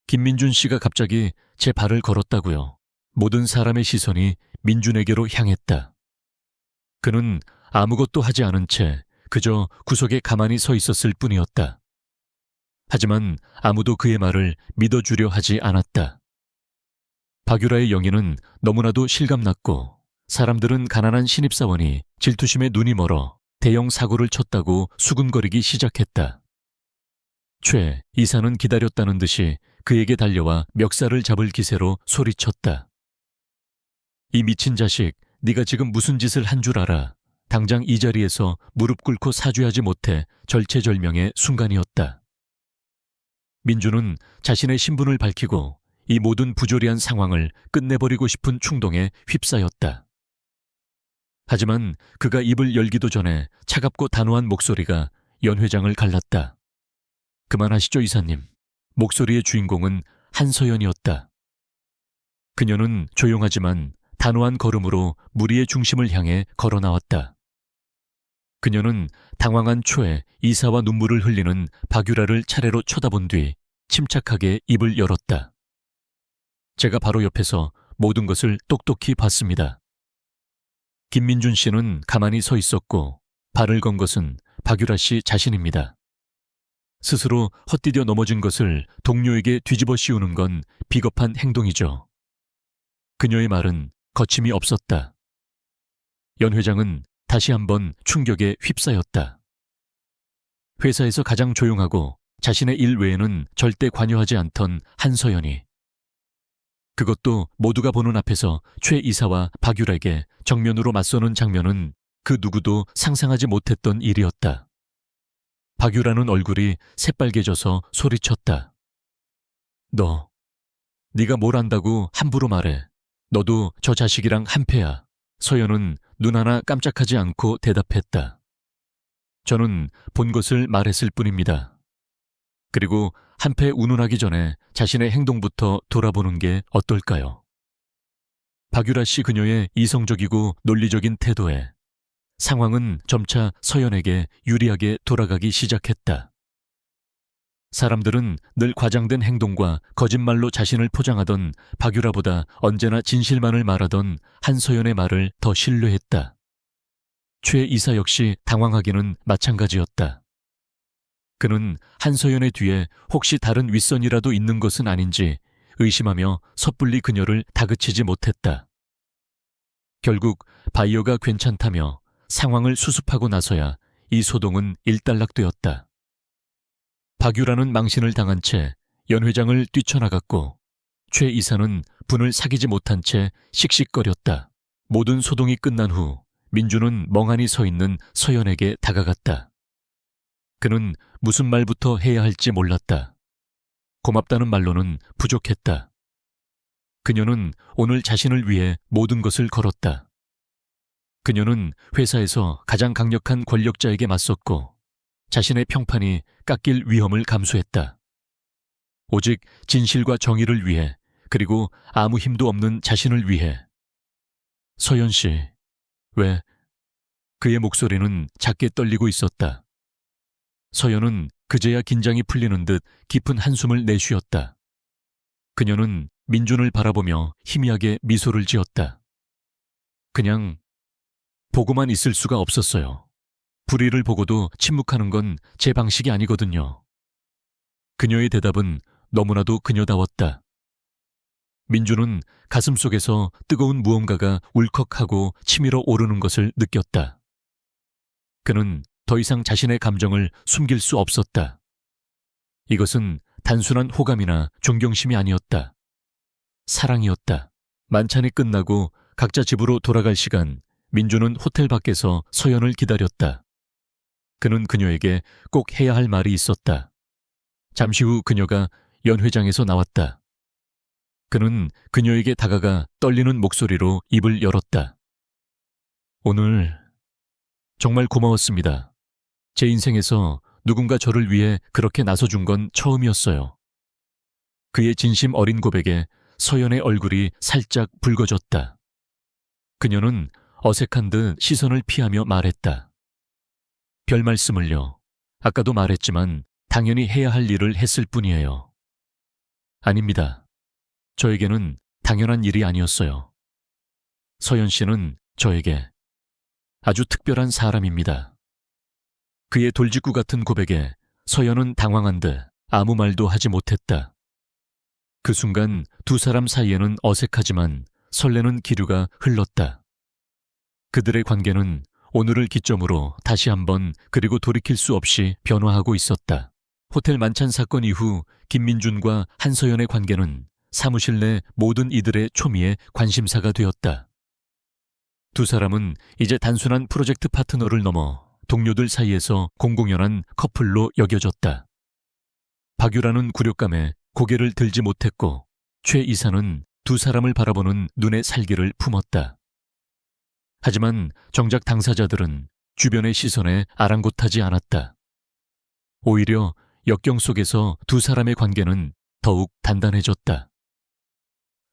[SPEAKER 1] 김민준 씨가 갑자기 제 발을 걸었다고요. 모든 사람의 시선이 민준에게로 향했다. 그는 아무것도 하지 않은 채 그저 구석에 가만히 서 있었을 뿐이었다. 하지만 아무도 그의 말을 믿어주려 하지 않았다. 박유라의 영예는 너무나도 실감났고 사람들은 가난한 신입사원이 질투심에 눈이 멀어 대형 사고를 쳤다고 수군거리기 시작했다. 최 이사는 기다렸다는 듯이 그에게 달려와 멱살을 잡을 기세로 소리쳤다. 이 미친 자식, 네가 지금 무슨 짓을 한 줄 알아? 당장 이 자리에서 무릎 꿇고 사죄하지 못해 절체절명의 순간이었다. 민주는 자신의 신분을 밝히고 이 모든 부조리한 상황을 끝내버리고 싶은 충동에 휩싸였다. 하지만 그가 입을 열기도 전에 차갑고 단호한 목소리가 연 회장을 갈랐다. 그만하시죠, 이사님. 목소리의 주인공은 한서연이었다. 그녀는 조용하지만 단호한 걸음으로 무리의 중심을 향해 걸어 나왔다. 그녀는 당황한 초에 이사와 눈물을 흘리는 박유라를 차례로 쳐다본 뒤 침착하게 입을 열었다. 제가 바로 옆에서 모든 것을 똑똑히 봤습니다. 김민준 씨는 가만히 서 있었고 발을 건 것은 박유라 씨 자신입니다. 스스로 헛디뎌 넘어진 것을 동료에게 뒤집어 씌우는 건 비겁한 행동이죠. 그녀의 말은 거침이 없었다. 연 회장은 다시 한번 충격에 휩싸였다. 회사에서 가장 조용하고 자신의 일 외에는 절대 관여하지 않던 한서연이 그것도 모두가 보는 앞에서 최 이사와 박유라에게 정면으로 맞서는 장면은 그 누구도 상상하지 못했던 일이었다. 박유라는 얼굴이 새빨개져서 소리쳤다. 네가 뭘 안다고 함부로 말해. 너도 저 자식이랑 한패야. 서연은 눈 하나 깜짝하지 않고 대답했다. 저는 본 것을 말했을 뿐입니다. 그리고 한패 운운하기 전에 자신의 행동부터 돌아보는 게 어떨까요? 박유라 씨 그녀의 이성적이고 논리적인 태도에 상황은 점차 서연에게 유리하게 돌아가기 시작했다. 사람들은 늘 과장된 행동과 거짓말로 자신을 포장하던 박유라보다 언제나 진실만을 말하던 한서연의 말을 더 신뢰했다. 최 이사 역시 당황하기는 마찬가지였다. 그는 한서연의 뒤에 혹시 다른 윗선이라도 있는 것은 아닌지 의심하며 섣불리 그녀를 다그치지 못했다. 결국 바이어가 괜찮다며 상황을 수습하고 나서야 이 소동은 일단락되었다. 박유라는 망신을 당한 채 연 회장을 뛰쳐나갔고 최 이사는 분을 사귀지 못한 채 씩씩거렸다. 모든 소동이 끝난 후 민주는 멍하니 서 있는 서연에게 다가갔다. 그는 무슨 말부터 해야 할지 몰랐다. 고맙다는 말로는 부족했다. 그녀는 오늘 자신을 위해 모든 것을 걸었다. 그녀는 회사에서 가장 강력한 권력자에게 맞섰고 자신의 평판이 깎일 위험을 감수했다. 오직 진실과 정의를 위해, 그리고 아무 힘도 없는 자신을 위해. 서연 씨, 왜? 그의 목소리는 작게 떨리고 있었다. 서연은 그제야 긴장이 풀리는 듯 깊은 한숨을 내쉬었다. 그녀는 민준을 바라보며 희미하게 미소를 지었다. 그냥 보고만 있을 수가 없었어요. 불의를 보고도 침묵하는 건 제 방식이 아니거든요. 그녀의 대답은 너무나도 그녀다웠다. 민준은 가슴속에서 뜨거운 무언가가 울컥하고 치밀어 오르는 것을 느꼈다. 그는 더 이상 자신의 감정을 숨길 수 없었다. 이것은 단순한 호감이나 존경심이 아니었다. 사랑이었다. 만찬이 끝나고 각자 집으로 돌아갈 시간, 민준은 호텔 밖에서 서연을 기다렸다. 그는 그녀에게 꼭 해야 할 말이 있었다. 잠시 후 그녀가 연 회장에서 나왔다. 그는 그녀에게 다가가 떨리는 목소리로 입을 열었다. 오늘 정말 고마웠습니다. 제 인생에서 누군가 저를 위해 그렇게 나서준 건 처음이었어요. 그의 진심 어린 고백에 서연의 얼굴이 살짝 붉어졌다. 그녀는 어색한 듯 시선을 피하며 말했다. 별 말씀을요. 아까도 말했지만 당연히 해야 할 일을 했을 뿐이에요. 아닙니다. 저에게는 당연한 일이 아니었어요. 서연 씨는 저에게 아주 특별한 사람입니다. 그의 돌직구 같은 고백에 서연은 당황한 듯 아무 말도 하지 못했다. 그 순간 두 사람 사이에는 어색하지만 설레는 기류가 흘렀다. 그들의 관계는 오늘을 기점으로 다시 한번 그리고 돌이킬 수 없이 변화하고 있었다. 호텔 만찬 사건 이후 김민준과 한서연의 관계는 사무실 내 모든 이들의 초미의 관심사가 되었다. 두 사람은 이제 단순한 프로젝트 파트너를 넘어 동료들 사이에서 공공연한 커플로 여겨졌다. 박유라는 굴욕감에 고개를 들지 못했고 최 이사는 두 사람을 바라보는 눈의 살기를 품었다. 하지만 정작 당사자들은 주변의 시선에 아랑곳하지 않았다. 오히려 역경 속에서 두 사람의 관계는 더욱 단단해졌다.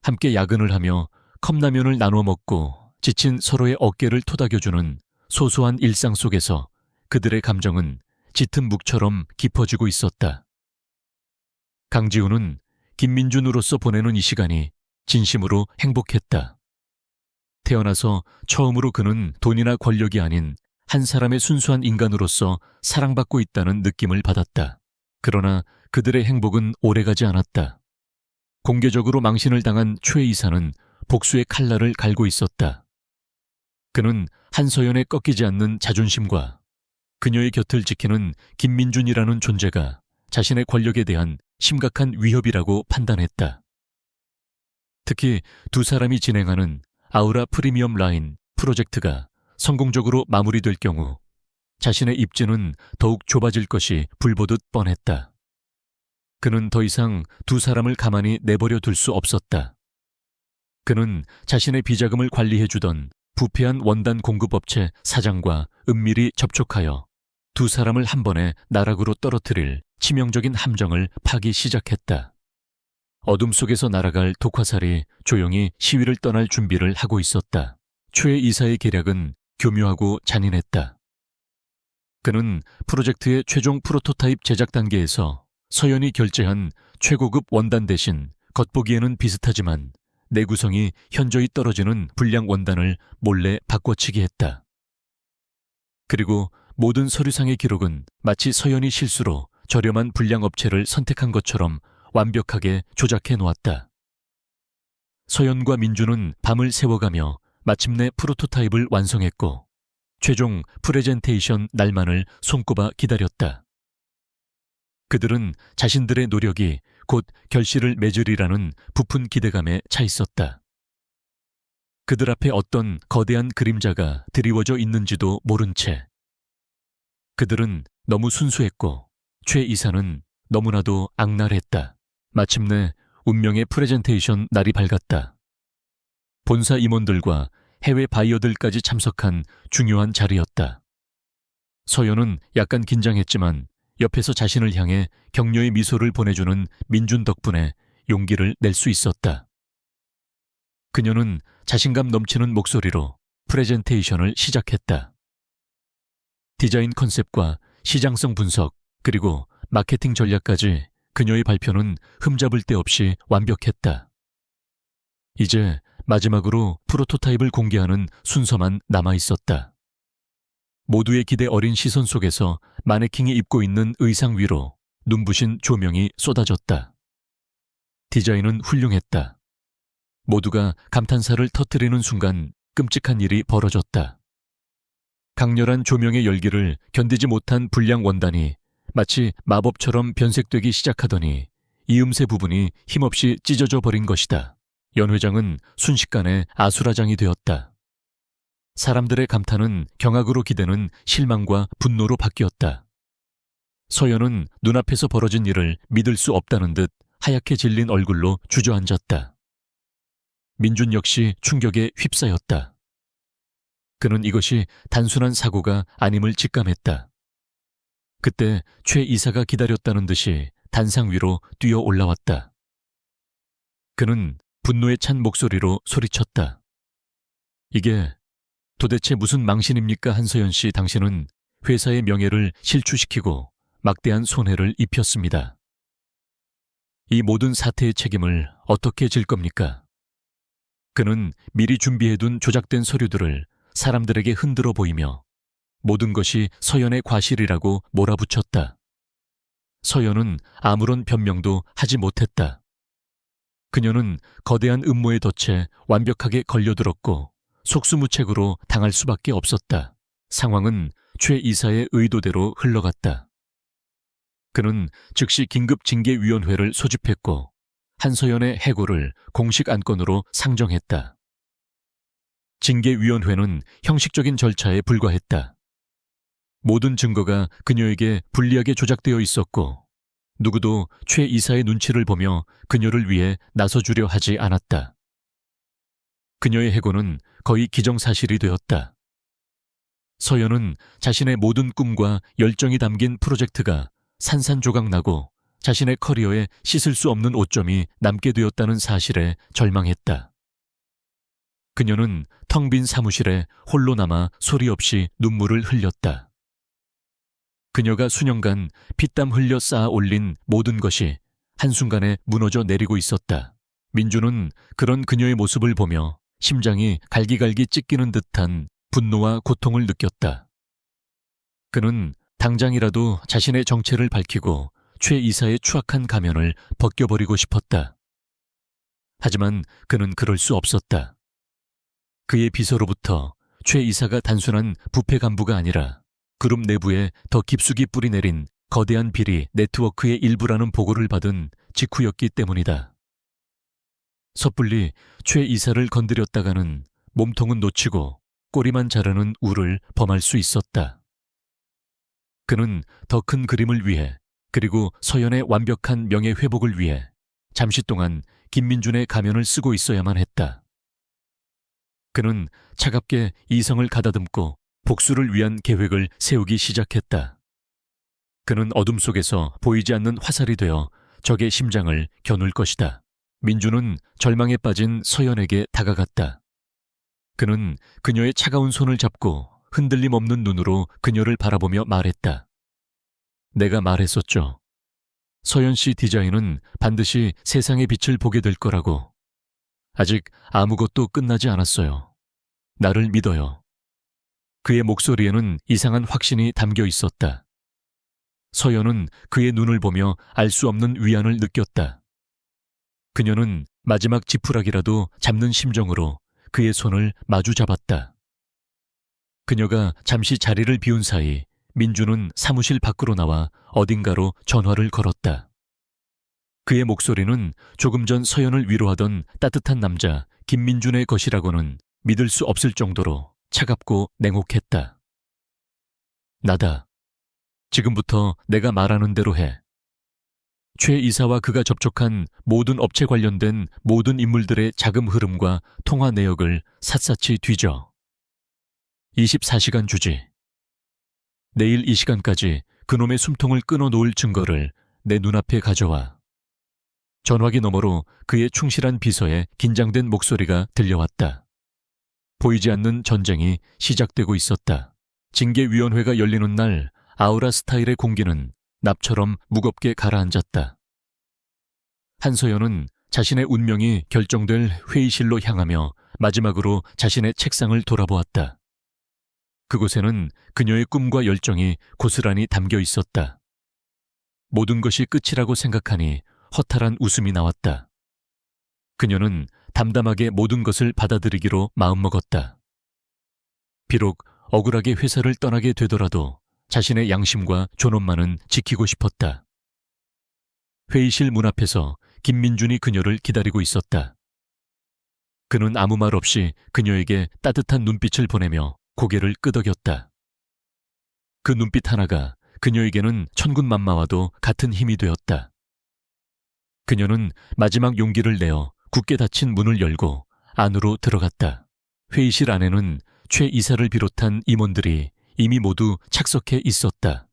[SPEAKER 1] 함께 야근을 하며 컵라면을 나눠 먹고 지친 서로의 어깨를 토닥여주는 소소한 일상 속에서 그들의 감정은 짙은 묵처럼 깊어지고 있었다. 강지우는 김민준으로서 보내는 이 시간이 진심으로 행복했다. 태어나서 처음으로 그는 돈이나 권력이 아닌 한 사람의 순수한 인간으로서 사랑받고 있다는 느낌을 받았다. 그러나 그들의 행복은 오래가지 않았다. 공개적으로 망신을 당한 최 이사는 복수의 칼날을 갈고 있었다. 그는 한서연의 꺾이지 않는 자존심과 그녀의 곁을 지키는 김민준이라는 존재가 자신의 권력에 대한 심각한 위협이라고 판단했다. 특히 두 사람이 진행하는 아우라 프리미엄 라인 프로젝트가 성공적으로 마무리될 경우 자신의 입지는 더욱 좁아질 것이 불보듯 뻔했다. 그는 더 이상 두 사람을 가만히 내버려 둘 수 없었다. 그는 자신의 비자금을 관리해주던 부패한 원단 공급업체 사장과 은밀히 접촉하여 두 사람을 한 번에 나락으로 떨어뜨릴 치명적인 함정을 파기 시작했다. 어둠 속에서 날아갈 독화살이 조용히 시위를 떠날 준비를 하고 있었다. 최 이사의 계략은 교묘하고 잔인했다. 그는 프로젝트의 최종 프로토타입 제작 단계에서 서연이 결제한 최고급 원단 대신 겉보기에는 비슷하지만 내구성이 현저히 떨어지는 불량 원단을 몰래 바꿔치기 했다. 그리고 모든 서류상의 기록은 마치 서연이 실수로 저렴한 불량 업체를 선택한 것처럼 완벽하게 조작해 놓았다. 서연과 민주는 밤을 새워가며 마침내 프로토타입을 완성했고 최종 프레젠테이션 날만을 손꼽아 기다렸다. 그들은 자신들의 노력이 곧 결실을 맺으리라는 부푼 기대감에 차 있었다. 그들 앞에 어떤 거대한 그림자가 드리워져 있는지도 모른 채 그들은 너무 순수했고 최 이사는 너무나도 악랄했다. 마침내 운명의 프레젠테이션 날이 밝았다. 본사 임원들과 해외 바이어들까지 참석한 중요한 자리였다. 서연은 약간 긴장했지만 옆에서 자신을 향해 격려의 미소를 보내주는 민준 덕분에 용기를 낼 수 있었다. 그녀는 자신감 넘치는 목소리로 프레젠테이션을 시작했다. 디자인 컨셉과 시장성 분석 그리고 마케팅 전략까지 그녀의 발표는 흠잡을 데 없이 완벽했다. 이제 마지막으로 프로토타입을 공개하는 순서만 남아있었다. 모두의 기대 어린 시선 속에서 마네킹이 입고 있는 의상 위로 눈부신 조명이 쏟아졌다. 디자인은 훌륭했다. 모두가 감탄사를 터뜨리는 순간 끔찍한 일이 벌어졌다. 강렬한 조명의 열기를 견디지 못한 불량 원단이 마치 마법처럼 변색되기 시작하더니 이음새 부분이 힘없이 찢어져 버린 것이다. 연 회장은 순식간에 아수라장이 되었다. 사람들의 감탄은 경악으로 기대는 실망과 분노로 바뀌었다. 서연은 눈앞에서 벌어진 일을 믿을 수 없다는 듯 하얗게 질린 얼굴로 주저앉았다. 민준 역시 충격에 휩싸였다. 그는 이것이 단순한 사고가 아님을 직감했다. 그때 최 이사가 기다렸다는 듯이 단상 위로 뛰어 올라왔다. 그는 분노에 찬 목소리로 소리쳤다. 이게 도대체 무슨 망신입니까, 한서연 씨. 당신은 회사의 명예를 실추시키고 막대한 손해를 입혔습니다. 이 모든 사태의 책임을 어떻게 질 겁니까? 그는 미리 준비해둔 조작된 서류들을 사람들에게 흔들어 보이며 모든 것이 서연의 과실이라고 몰아붙였다. 서연은 아무런 변명도 하지 못했다. 그녀는 거대한 음모에 덫에 완벽하게 걸려들었고 속수무책으로 당할 수밖에 없었다. 상황은 최 이사의 의도대로 흘러갔다. 그는 즉시 긴급징계위원회를 소집했고 한서연의 해고를 공식 안건으로 상정했다. 징계위원회는 형식적인 절차에 불과했다. 모든 증거가 그녀에게 불리하게 조작되어 있었고 누구도 최 이사의 눈치를 보며 그녀를 위해 나서주려 하지 않았다. 그녀의 해고는 거의 기정사실이 되었다. 서연은 자신의 모든 꿈과 열정이 담긴 프로젝트가 산산조각나고 자신의 커리어에 씻을 수 없는 오점이 남게 되었다는 사실에 절망했다. 그녀는 텅 빈 사무실에 홀로 남아 소리 없이 눈물을 흘렸다. 그녀가 수년간 피땀 흘려 쌓아 올린 모든 것이 한순간에 무너져 내리고 있었다. 민주는 그런 그녀의 모습을 보며 심장이 갈기갈기 찢기는 듯한 분노와 고통을 느꼈다. 그는 당장이라도 자신의 정체를 밝히고 최 이사의 추악한 가면을 벗겨버리고 싶었다. 하지만 그는 그럴 수 없었다. 그의 비서로부터 최 이사가 단순한 부패 간부가 아니라 그룹 내부에 더 깊숙이 뿌리내린 거대한 비리 네트워크의 일부라는 보고를 받은 직후였기 때문이다. 섣불리 최 이사를 건드렸다가는 몸통은 놓치고 꼬리만 자르는 우를 범할 수 있었다. 그는 더 큰 그림을 위해 그리고 서연의 완벽한 명예회복을 위해 잠시 동안 김민준의 가면을 쓰고 있어야만 했다. 그는 차갑게 이성을 가다듬고 복수를 위한 계획을 세우기 시작했다. 그는 어둠 속에서 보이지 않는 화살이 되어 적의 심장을 겨눌 것이다. 민주는 절망에 빠진 서연에게 다가갔다. 그는 그녀의 차가운 손을 잡고 흔들림 없는 눈으로 그녀를 바라보며 말했다. 내가 말했었죠. 서연 씨 디자인은 반드시 세상의 빛을 보게 될 거라고. 아직 아무것도 끝나지 않았어요. 나를 믿어요. 그의 목소리에는 이상한 확신이 담겨 있었다. 서연은 그의 눈을 보며 알 수 없는 위안을 느꼈다. 그녀는 마지막 지푸라기라도 잡는 심정으로 그의 손을 마주 잡았다. 그녀가 잠시 자리를 비운 사이 민주는 사무실 밖으로 나와 어딘가로 전화를 걸었다. 그의 목소리는 조금 전 서연을 위로하던 따뜻한 남자 김민준의 것이라고는 믿을 수 없을 정도로 차갑고 냉혹했다. 나다. 지금부터 내가 말하는 대로 해. 최 이사와 그가 접촉한 모든 업체 관련된 모든 인물들의 자금 흐름과 통화 내역을 샅샅이 뒤져. 24시간 주지. 내일 이 시간까지 그놈의 숨통을 끊어놓을 증거를 내 눈앞에 가져와. 전화기 너머로 그의 충실한 비서의 긴장된 목소리가 들려왔다. 보이지 않는 전쟁이 시작되고 있었다. 징계위원회가 열리는 날 아우라 스타일의 공기는 납처럼 무겁게 가라앉았다. 한서연은 자신의 운명이 결정될 회의실로 향하며 마지막으로 자신의 책상을 돌아보았다. 그곳에는 그녀의 꿈과 열정이 고스란히 담겨 있었다. 모든 것이 끝이라고 생각하니 허탈한 웃음이 나왔다. 그녀는 담담하게 모든 것을 받아들이기로 마음먹었다. 비록 억울하게 회사를 떠나게 되더라도 자신의 양심과 존엄만은 지키고 싶었다. 회의실 문 앞에서 김민준이 그녀를 기다리고 있었다. 그는 아무 말 없이 그녀에게 따뜻한 눈빛을 보내며 고개를 끄덕였다. 그 눈빛 하나가 그녀에게는 천군만마와도 같은 힘이 되었다. 그녀는 마지막 용기를 내어 굳게 닫힌 문을 열고 안으로 들어갔다. 회의실 안에는 최 이사를 비롯한 임원들이 이미 모두 착석해 있었다.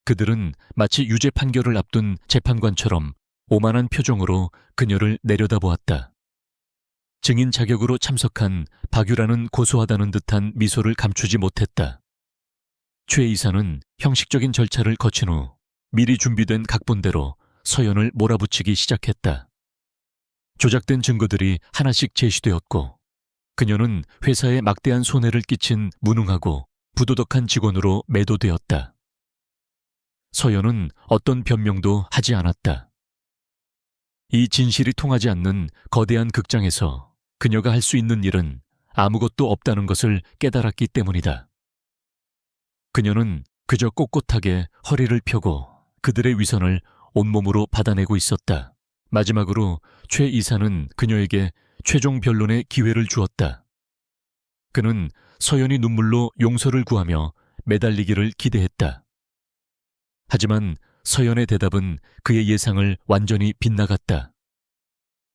[SPEAKER 1] 그들은 마치 유죄 판결을 앞둔 재판관처럼 오만한 표정으로 그녀를 내려다보았다. 증인 자격으로 참석한 박유라는 고소하다는 듯한 미소를 감추지 못했다. 최 이사는 형식적인 절차를 거친 후 미리 준비된 각본대로 서연을 몰아붙이기 시작했다. 조작된 증거들이 하나씩 제시되었고 그녀는 회사에 막대한 손해를 끼친 무능하고 부도덕한 직원으로 매도되었다. 서연은 어떤 변명도 하지 않았다. 이 진실이 통하지 않는 거대한 극장에서 그녀가 할 수 있는 일은 아무것도 없다는 것을 깨달았기 때문이다. 그녀는 그저 꼿꼿하게 허리를 펴고 그들의 위선을 온몸으로 받아내고 있었다. 마지막으로 최 이사는 그녀에게 최종 변론의 기회를 주었다. 그는 서연이 눈물로 용서를 구하며 매달리기를 기대했다. 하지만 서연의 대답은 그의 예상을 완전히 빗나갔다.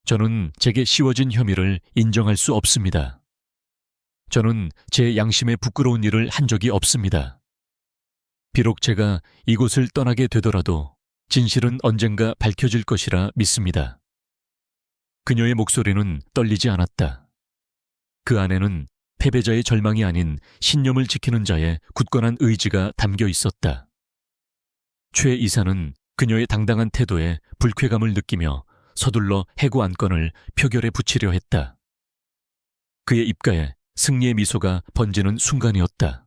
[SPEAKER 1] 저는 제게 씌워진 혐의를 인정할 수 없습니다. 저는 제 양심에 부끄러운 일을 한 적이 없습니다. 비록 제가 이곳을 떠나게 되더라도 진실은 언젠가 밝혀질 것이라 믿습니다. 그녀의 목소리는 떨리지 않았다. 그 안에는 패배자의 절망이 아닌 신념을 지키는 자의 굳건한 의지가 담겨 있었다. 최 이사는 그녀의 당당한 태도에 불쾌감을 느끼며 서둘러 해고 안건을 표결에 붙이려 했다. 그의 입가에 승리의 미소가 번지는 순간이었다.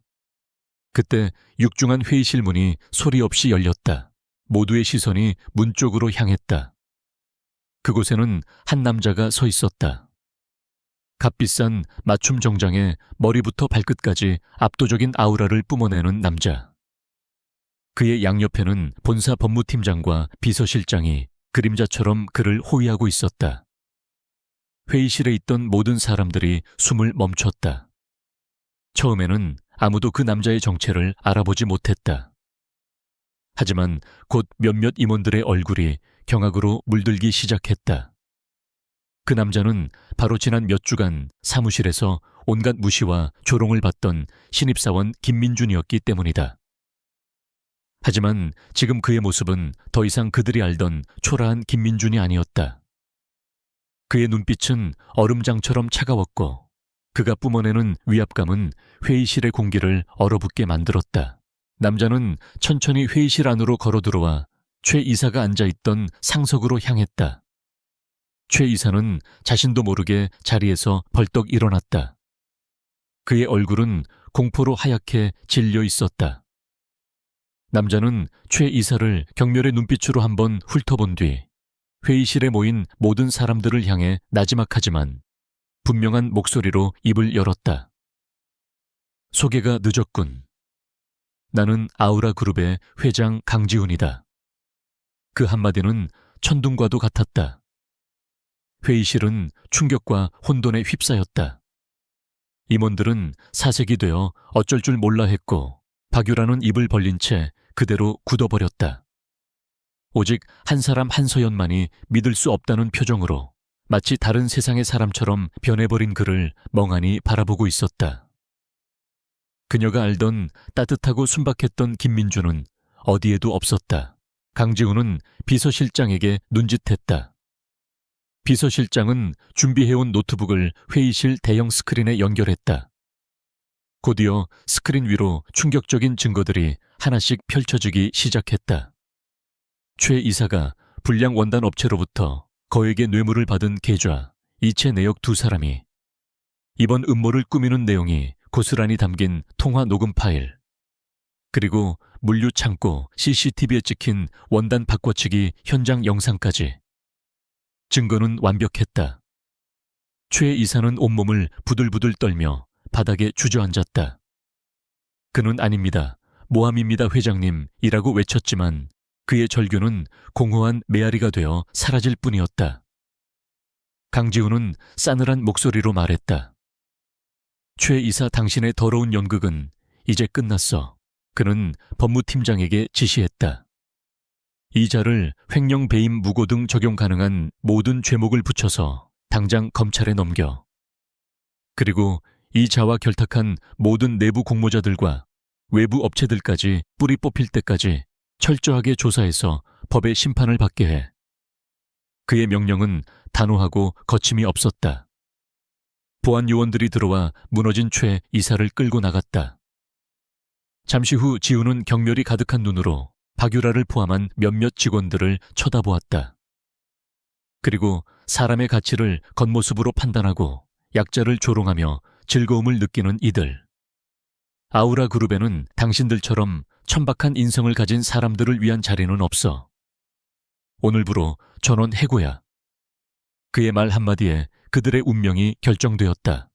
[SPEAKER 1] 그때 육중한 회의실 문이 소리 없이 열렸다. 모두의 시선이 문 쪽으로 향했다. 그곳에는 한 남자가 서 있었다. 값비싼 맞춤 정장에 머리부터 발끝까지 압도적인 아우라를 뿜어내는 남자. 그의 양옆에는 본사 법무팀장과 비서실장이 그림자처럼 그를 호위하고 있었다. 회의실에 있던 모든 사람들이 숨을 멈췄다. 처음에는 아무도 그 남자의 정체를 알아보지 못했다. 하지만 곧 몇몇 임원들의 얼굴이 경악으로 물들기 시작했다. 그 남자는 바로 지난 몇 주간 사무실에서 온갖 무시와 조롱을 받던 신입사원 김민준이었기 때문이다. 하지만 지금 그의 모습은 더 이상 그들이 알던 초라한 김민준이 아니었다. 그의 눈빛은 얼음장처럼 차가웠고 그가 뿜어내는 위압감은 회의실의 공기를 얼어붙게 만들었다. 남자는 천천히 회의실 안으로 걸어들어와 최 이사가 앉아있던 상석으로 향했다. 최 이사는 자신도 모르게 자리에서 벌떡 일어났다. 그의 얼굴은 공포로 하얗게 질려 있었다. 남자는 최 이사를 경멸의 눈빛으로 한번 훑어본 뒤 회의실에 모인 모든 사람들을 향해 나지막하지만 분명한 목소리로 입을 열었다. 소개가 늦었군. 나는 아우라 그룹의 회장 강지훈이다. 그 한마디는 천둥과도 같았다. 회의실은 충격과 혼돈에 휩싸였다. 임원들은 사색이 되어 어쩔 줄 몰라 했고 박유라는 입을 벌린 채 그대로 굳어버렸다. 오직 한 사람 한서연만이 믿을 수 없다는 표정으로 마치 다른 세상의 사람처럼 변해버린 그를 멍하니 바라보고 있었다. 그녀가 알던 따뜻하고 순박했던 김민주는 어디에도 없었다. 강지훈은 비서실장에게 눈짓했다. 비서실장은 준비해온 노트북을 회의실 대형 스크린에 연결했다. 곧이어 스크린 위로 충격적인 증거들이 하나씩 펼쳐지기 시작했다. 최 이사가 불량 원단 업체로부터 거액의 뇌물을 받은 계좌, 이체 내역 두 사람이 이번 음모를 꾸미는 내용이 고스란히 담긴 통화 녹음 파일, 그리고 물류 창고 CCTV에 찍힌 원단 바꿔치기 현장 영상까지. 증거는 완벽했다. 최 이사는 온몸을 부들부들 떨며 바닥에 주저앉았다. 그는 아닙니다. 모함입니다 회장님이라고 외쳤지만 그의 절규는 공허한 메아리가 되어 사라질 뿐이었다. 강지훈은 싸늘한 목소리로 말했다. 최 이사 당신의 더러운 연극은 이제 끝났어. 그는 법무팀장에게 지시했다. 이 자를 횡령, 배임, 무고 등 적용 가능한 모든 죄목을 붙여서 당장 검찰에 넘겨. 그리고 이 자와 결탁한 모든 내부 공모자들과 외부 업체들까지 뿌리 뽑힐 때까지 철저하게 조사해서 법의 심판을 받게 해. 그의 명령은 단호하고 거침이 없었다. 보안 요원들이 들어와 무너진 최 이사를 끌고 나갔다. 잠시 후 지훈은 경멸이 가득한 눈으로 박유라를 포함한 몇몇 직원들을 쳐다보았다. 그리고 사람의 가치를 겉모습으로 판단하고 약자를 조롱하며 즐거움을 느끼는 이들. 아우라 그룹에는 당신들처럼 천박한 인성을 가진 사람들을 위한 자리는 없어. 오늘부로 전원 해고야. 그의 말 한마디에 그들의 운명이 결정되었다.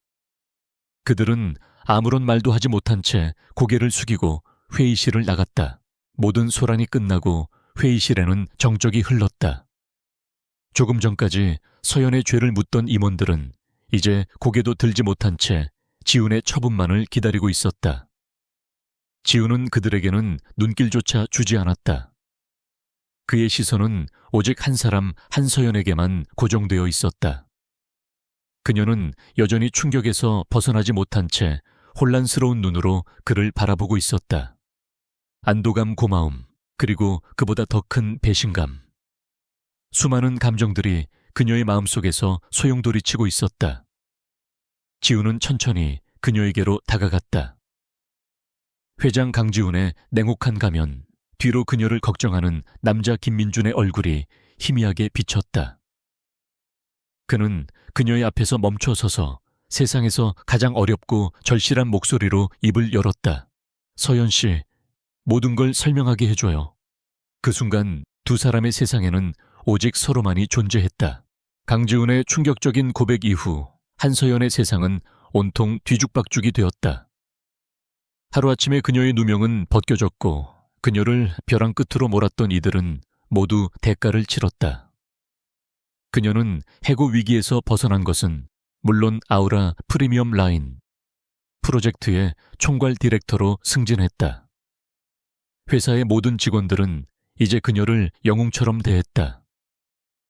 [SPEAKER 1] 그들은 아무런 말도 하지 못한 채 고개를 숙이고 회의실을 나갔다. 모든 소란이 끝나고 회의실에는 정적이 흘렀다. 조금 전까지 서연의 죄를 묻던 임원들은 이제 고개도 들지 못한 채 지훈의 처분만을 기다리고 있었다. 지훈은 그들에게는 눈길조차 주지 않았다. 그의 시선은 오직 한 사람 한서연에게만 고정되어 있었다. 그녀는 여전히 충격에서 벗어나지 못한 채 혼란스러운 눈으로 그를 바라보고 있었다. 안도감, 고마움, 그리고 그보다 더 큰 배신감. 수많은 감정들이 그녀의 마음속에서 소용돌이치고 있었다. 지훈은 천천히 그녀에게로 다가갔다. 회장 강지훈의 냉혹한 가면, 뒤로 그녀를 걱정하는 남자 김민준의 얼굴이 희미하게 비쳤다. 그는 그녀의 앞에서 멈춰 서서 세상에서 가장 어렵고 절실한 목소리로 입을 열었다. 서연 씨, 모든 걸 설명하게 해줘요. 그 순간 두 사람의 세상에는 오직 서로만이 존재했다. 강지훈의 충격적인 고백 이후 한서연의 세상은 온통 뒤죽박죽이 되었다. 하루아침에 그녀의 누명은 벗겨졌고 그녀를 벼랑 끝으로 몰았던 이들은 모두 대가를 치렀다. 그녀는 해고 위기에서 벗어난 것은 물론 아우라 프리미엄 라인 프로젝트의 총괄 디렉터로 승진했다. 회사의 모든 직원들은 이제 그녀를 영웅처럼 대했다.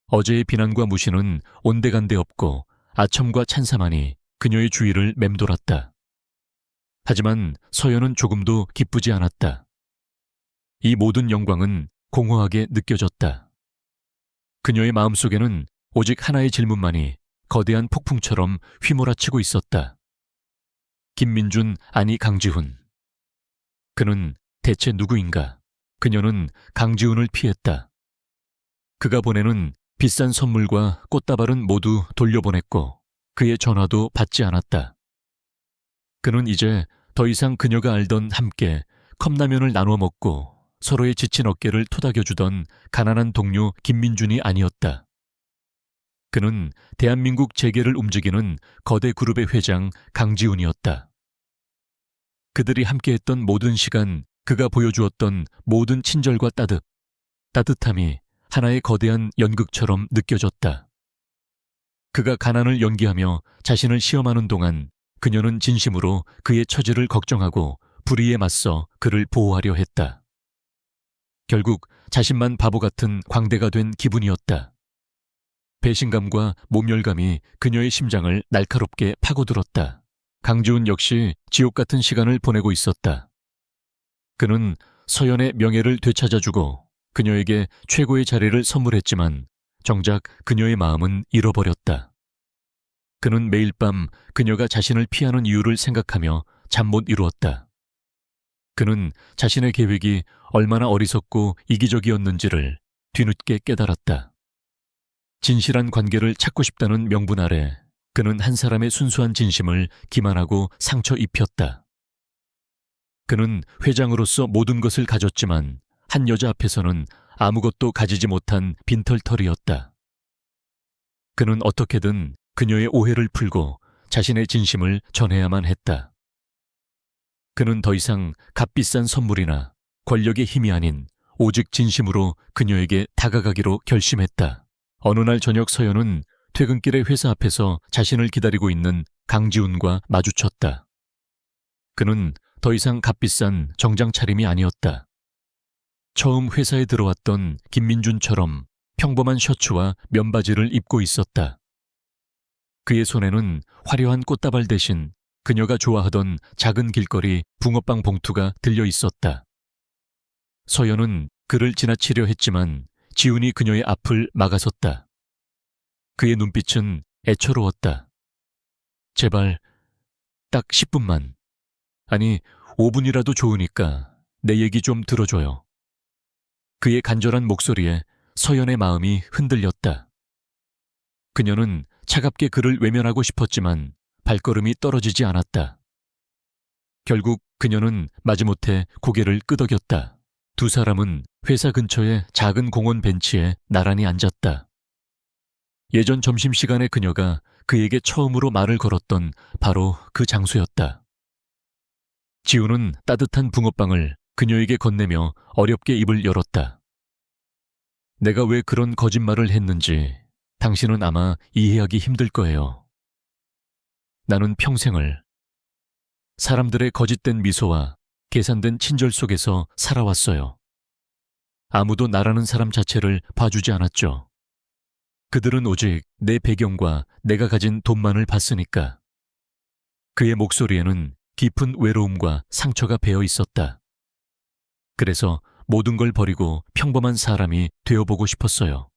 [SPEAKER 1] 어제의 비난과 무시는 온데간데 없고 아첨과 찬사만이 그녀의 주위를 맴돌았다. 하지만 서연은 조금도 기쁘지 않았다. 이 모든 영광은 공허하게 느껴졌다. 그녀의 마음속에는 오직 하나의 질문만이 거대한 폭풍처럼 휘몰아치고 있었다. 김민준, 아니 강지훈. 그는 대체 누구인가? 그녀는 강지훈을 피했다. 그가 보내는 비싼 선물과 꽃다발은 모두 돌려보냈고 그의 전화도 받지 않았다. 그는 이제 더 이상 그녀가 알던 함께 컵라면을 나눠 먹고 서로의 지친 어깨를 토닥여주던 가난한 동료 김민준이 아니었다. 그는 대한민국 재계를 움직이는 거대 그룹의 회장 강지훈이었다. 그들이 함께했던 모든 시간, 그가 보여주었던 모든 친절과 따뜻함이 하나의 거대한 연극처럼 느껴졌다. 그가 가난을 연기하며 자신을 시험하는 동안 그녀는 진심으로 그의 처지를 걱정하고 불의에 맞서 그를 보호하려 했다. 결국 자신만 바보 같은 광대가 된 기분이었다. 배신감과 모멸감이 그녀의 심장을 날카롭게 파고들었다. 강지훈 역시 지옥 같은 시간을 보내고 있었다. 그는 서연의 명예를 되찾아주고 그녀에게 최고의 자리를 선물했지만 정작 그녀의 마음은 잃어버렸다. 그는 매일 밤 그녀가 자신을 피하는 이유를 생각하며 잠 못 이루었다. 그는 자신의 계획이 얼마나 어리석고 이기적이었는지를 뒤늦게 깨달았다. 진실한 관계를 찾고 싶다는 명분 아래 그는 한 사람의 순수한 진심을 기만하고 상처 입혔다. 그는 회장으로서 모든 것을 가졌지만 한 여자 앞에서는 아무것도 가지지 못한 빈털터리였다. 그는 어떻게든 그녀의 오해를 풀고 자신의 진심을 전해야만 했다. 그는 더 이상 값비싼 선물이나 권력의 힘이 아닌 오직 진심으로 그녀에게 다가가기로 결심했다. 어느 날 저녁 서연은 퇴근길에 회사 앞에서 자신을 기다리고 있는 강지훈과 마주쳤다. 그는 더 이상 값비싼 정장 차림이 아니었다. 처음 회사에 들어왔던 김민준처럼 평범한 셔츠와 면바지를 입고 있었다. 그의 손에는 화려한 꽃다발 대신 그녀가 좋아하던 작은 길거리 붕어빵 봉투가 들려 있었다. 서연은 그를 지나치려 했지만 지훈이 그녀의 앞을 막아섰다. 그의 눈빛은 애처로웠다. 제발 딱 10분만, 아니 5분이라도 좋으니까 내 얘기 좀 들어줘요. 그의 간절한 목소리에 서연의 마음이 흔들렸다. 그녀는 차갑게 그를 외면하고 싶었지만 발걸음이 떨어지지 않았다. 결국 그녀는 마지못해 고개를 끄덕였다. 두 사람은 회사 근처의 작은 공원 벤치에 나란히 앉았다. 예전 점심시간에 그녀가 그에게 처음으로 말을 걸었던 바로 그 장소였다. 지훈은 따뜻한 붕어빵을 그녀에게 건네며 어렵게 입을 열었다. 내가 왜 그런 거짓말을 했는지 당신은 아마 이해하기 힘들 거예요. 나는 평생을 사람들의 거짓된 미소와 계산된 친절 속에서 살아왔어요. 아무도 나라는 사람 자체를 봐주지 않았죠. 그들은 오직 내 배경과 내가 가진 돈만을 봤으니까. 그의 목소리에는 깊은 외로움과 상처가 배어 있었다. 그래서 모든 걸 버리고 평범한 사람이 되어보고 싶었어요.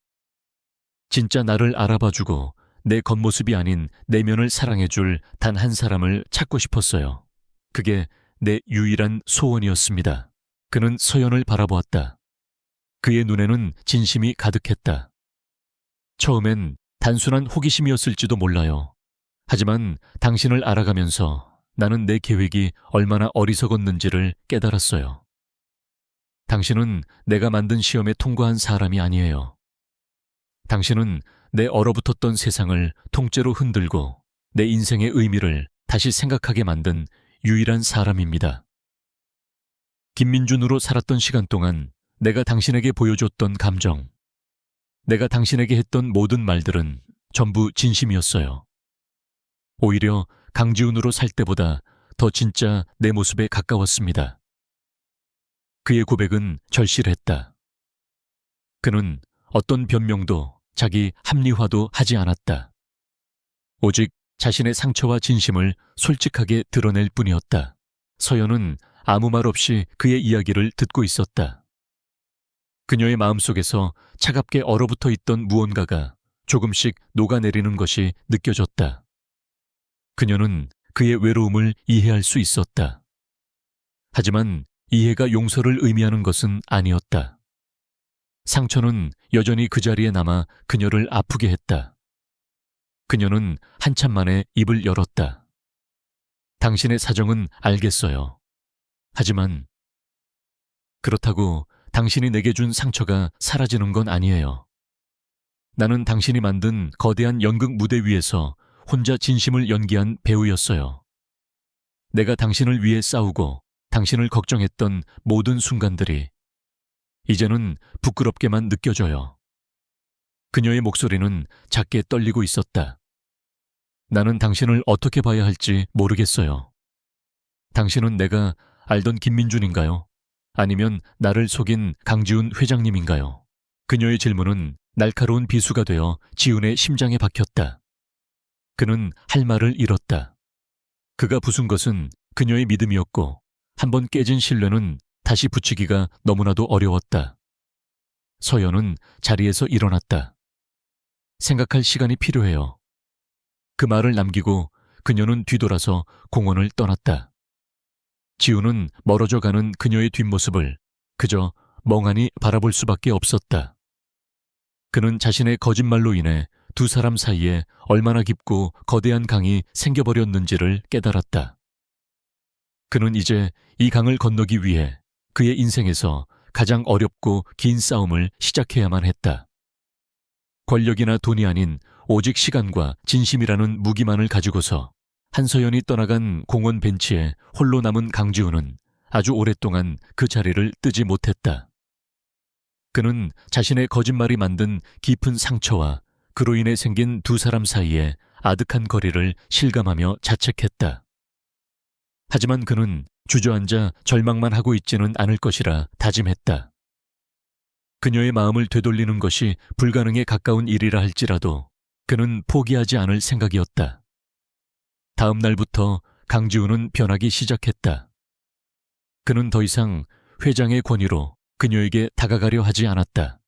[SPEAKER 1] 진짜 나를 알아봐주고 내 겉모습이 아닌 내면을 사랑해줄 단 한 사람을 찾고 싶었어요. 그게 내 유일한 소원이었습니다. 그는 서연을 바라보았다. 그의 눈에는 진심이 가득했다. 처음엔 단순한 호기심이었을지도 몰라요. 하지만 당신을 알아가면서 나는 내 계획이 얼마나 어리석었는지를 깨달았어요. 당신은 내가 만든 시험에 통과한 사람이 아니에요. 당신은 내 얼어붙었던 세상을 통째로 흔들고 내 인생의 의미를 다시 생각하게 만든 유일한 사람입니다. 김민준으로 살았던 시간 동안 내가 당신에게 보여줬던 감정, 내가 당신에게 했던 모든 말들은 전부 진심이었어요. 오히려 강지훈으로 살 때보다 더 진짜 내 모습에 가까웠습니다. 그의 고백은 절실했다. 그는 어떤 변명도 자기 합리화도 하지 않았다. 오직 자신의 상처와 진심을 솔직하게 드러낼 뿐이었다. 서연은 아무 말 없이 그의 이야기를 듣고 있었다. 그녀의 마음속에서 차갑게 얼어붙어 있던 무언가가 조금씩 녹아내리는 것이 느껴졌다. 그녀는 그의 외로움을 이해할 수 있었다. 하지만 이해가 용서를 의미하는 것은 아니었다. 상처는 여전히 그 자리에 남아 그녀를 아프게 했다. 그녀는 한참 만에 입을 열었다. 당신의 사정은 알겠어요. 하지만 그렇다고 당신이 내게 준 상처가 사라지는 건 아니에요. 나는 당신이 만든 거대한 연극 무대 위에서 혼자 진심을 연기한 배우였어요. 내가 당신을 위해 싸우고 당신을 걱정했던 모든 순간들이 이제는 부끄럽게만 느껴져요. 그녀의 목소리는 작게 떨리고 있었다. 나는 당신을 어떻게 봐야 할지 모르겠어요. 당신은 내가 알던 김민준인가요? 아니면 나를 속인 강지훈 회장님인가요? 그녀의 질문은 날카로운 비수가 되어 지훈의 심장에 박혔다. 그는 할 말을 잃었다. 그가 부순 것은 그녀의 믿음이었고 한번 깨진 신뢰는 다시 붙이기가 너무나도 어려웠다. 서연은 자리에서 일어났다. 생각할 시간이 필요해요. 그 말을 남기고 그녀는 뒤돌아서 공원을 떠났다. 지훈은 멀어져 가는 그녀의 뒷모습을 그저 멍하니 바라볼 수밖에 없었다. 그는 자신의 거짓말로 인해 두 사람 사이에 얼마나 깊고 거대한 강이 생겨버렸는지를 깨달았다. 그는 이제 이 강을 건너기 위해 그의 인생에서 가장 어렵고 긴 싸움을 시작해야만 했다. 권력이나 돈이 아닌 오직 시간과 진심이라는 무기만을 가지고서 한서연이 떠나간 공원 벤치에 홀로 남은 강지훈은 아주 오랫동안 그 자리를 뜨지 못했다. 그는 자신의 거짓말이 만든 깊은 상처와 그로 인해 생긴 두 사람 사이에 아득한 거리를 실감하며 자책했다. 하지만 그는 주저앉아 절망만 하고 있지는 않을 것이라 다짐했다. 그녀의 마음을 되돌리는 것이 불가능에 가까운 일이라 할지라도 그는 포기하지 않을 생각이었다. 다음 날부터 강지훈은 변하기 시작했다. 그는 더 이상 회장의 권위로 그녀에게 다가가려 하지 않았다.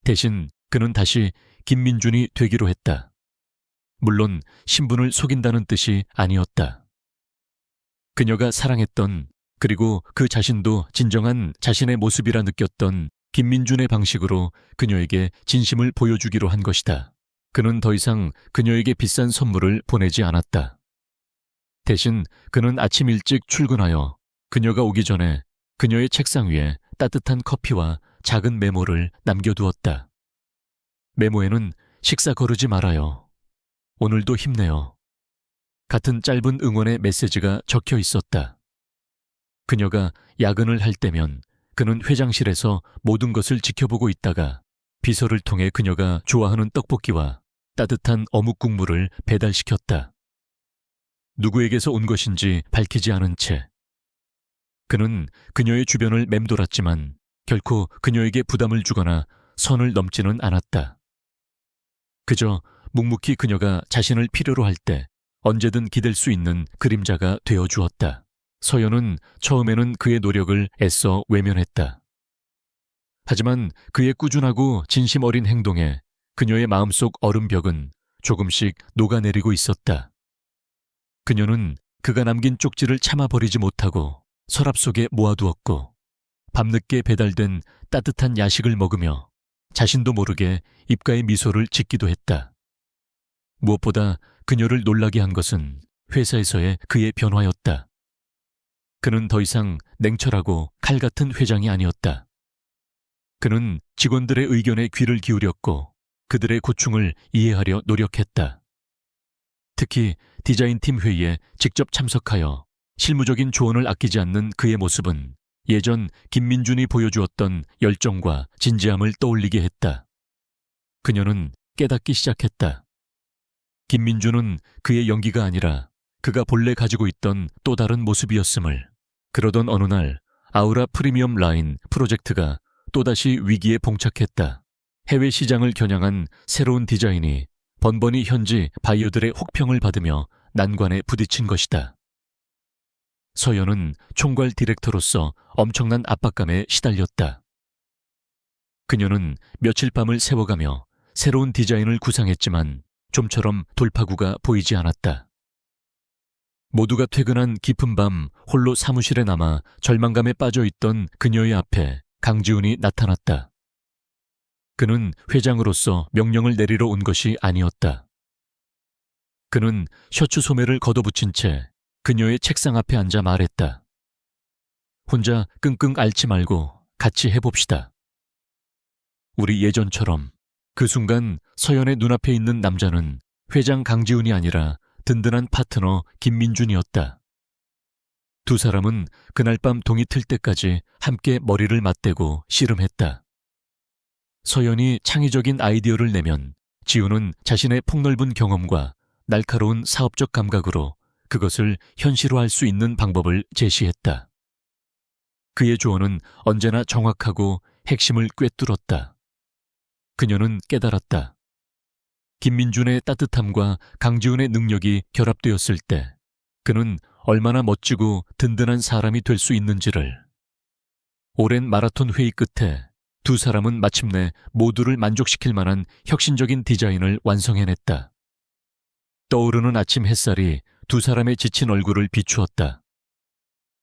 [SPEAKER 1] 대신 그는 다시 김민준이 되기로 했다. 물론 신분을 속인다는 뜻이 아니었다. 그녀가 사랑했던, 그리고 그 자신도 진정한 자신의 모습이라 느꼈던 김민준의 방식으로 그녀에게 진심을 보여주기로 한 것이다. 그는 더 이상 그녀에게 비싼 선물을 보내지 않았다. 대신 그는 아침 일찍 출근하여 그녀가 오기 전에 그녀의 책상 위에 따뜻한 커피와 작은 메모를 남겨두었다. 메모에는 식사 거르지 말아요. 오늘도 힘내요. 같은 짧은 응원의 메시지가 적혀 있었다. 그녀가 야근을 할 때면 그는 회장실에서 모든 것을 지켜보고 있다가 비서를 통해 그녀가 좋아하는 떡볶이와 따뜻한 어묵 국물을 배달시켰다. 누구에게서 온 것인지 밝히지 않은 채. 그는 그녀의 주변을 맴돌았지만 결코 그녀에게 부담을 주거나 선을 넘지는 않았다. 그저 묵묵히 그녀가 자신을 필요로 할 때 언제든 기댈 수 있는 그림자가 되어 주었다. 서연은 처음에는 그의 노력을 애써 외면했다. 하지만 그의 꾸준하고 진심 어린 행동에 그녀의 마음속 얼음벽은 조금씩 녹아내리고 있었다. 그녀는 그가 남긴 쪽지를 참아버리지 못하고 서랍 속에 모아두었고 밤늦게 배달된 따뜻한 야식을 먹으며 자신도 모르게 입가에 미소를 짓기도 했다. 무엇보다 그녀를 놀라게 한 것은 회사에서의 그의 변화였다. 그는 더 이상 냉철하고 칼 같은 회장이 아니었다. 그는 직원들의 의견에 귀를 기울였고 그들의 고충을 이해하려 노력했다. 특히 디자인팀 회의에 직접 참석하여 실무적인 조언을 아끼지 않는 그의 모습은 예전 김민준이 보여주었던 열정과 진지함을 떠올리게 했다. 그녀는 깨닫기 시작했다. 김민준은 그의 연기가 아니라 그가 본래 가지고 있던 또 다른 모습이었음을. 그러던 어느 날 아우라 프리미엄 라인 프로젝트가 또다시 위기에 봉착했다. 해외 시장을 겨냥한 새로운 디자인이 번번이 현지 바이어들의 혹평을 받으며 난관에 부딪힌 것이다. 서연은 총괄 디렉터로서 엄청난 압박감에 시달렸다. 그녀는 며칠 밤을 새워가며 새로운 디자인을 구상했지만 좀처럼 돌파구가 보이지 않았다. 모두가 퇴근한 깊은 밤 홀로 사무실에 남아 절망감에 빠져있던 그녀의 앞에 강지훈이 나타났다. 그는 회장으로서 명령을 내리러 온 것이 아니었다. 그는 셔츠 소매를 걷어붙인 채 그녀의 책상 앞에 앉아 말했다. 혼자 끙끙 앓지 말고 같이 해봅시다. 우리 예전처럼. 그 순간 서연의 눈앞에 있는 남자는 회장 강지훈이 아니라 든든한 파트너 김민준이었다. 두 사람은 그날 밤 동이 틀 때까지 함께 머리를 맞대고 씨름했다. 서연이 창의적인 아이디어를 내면 지훈은 자신의 폭넓은 경험과 날카로운 사업적 감각으로 그것을 현실화할 수 있는 방법을 제시했다. 그의 조언은 언제나 정확하고 핵심을 꿰뚫었다. 그녀는 깨달았다. 김민준의 따뜻함과 강지훈의 능력이 결합되었을 때 그는 얼마나 멋지고 든든한 사람이 될 수 있는지를. 오랜 마라톤 회의 끝에 두 사람은 마침내 모두를 만족시킬 만한 혁신적인 디자인을 완성해냈다. 떠오르는 아침 햇살이 두 사람의 지친 얼굴을 비추었다.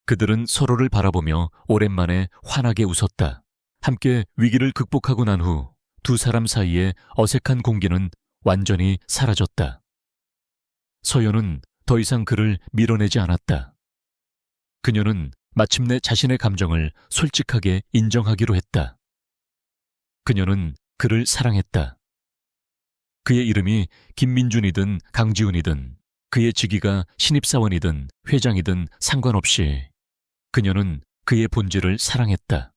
[SPEAKER 1] 그들은 서로를 바라보며 오랜만에 환하게 웃었다. 함께 위기를 극복하고 난 후 두 사람 사이의 어색한 공기는 완전히 사라졌다. 서연은 더 이상 그를 밀어내지 않았다. 그녀는 마침내 자신의 감정을 솔직하게 인정하기로 했다. 그녀는 그를 사랑했다. 그의 이름이 김민준이든 강지훈이든 그의 직위가 신입사원이든 회장이든 상관없이 그녀는 그의 본질을 사랑했다.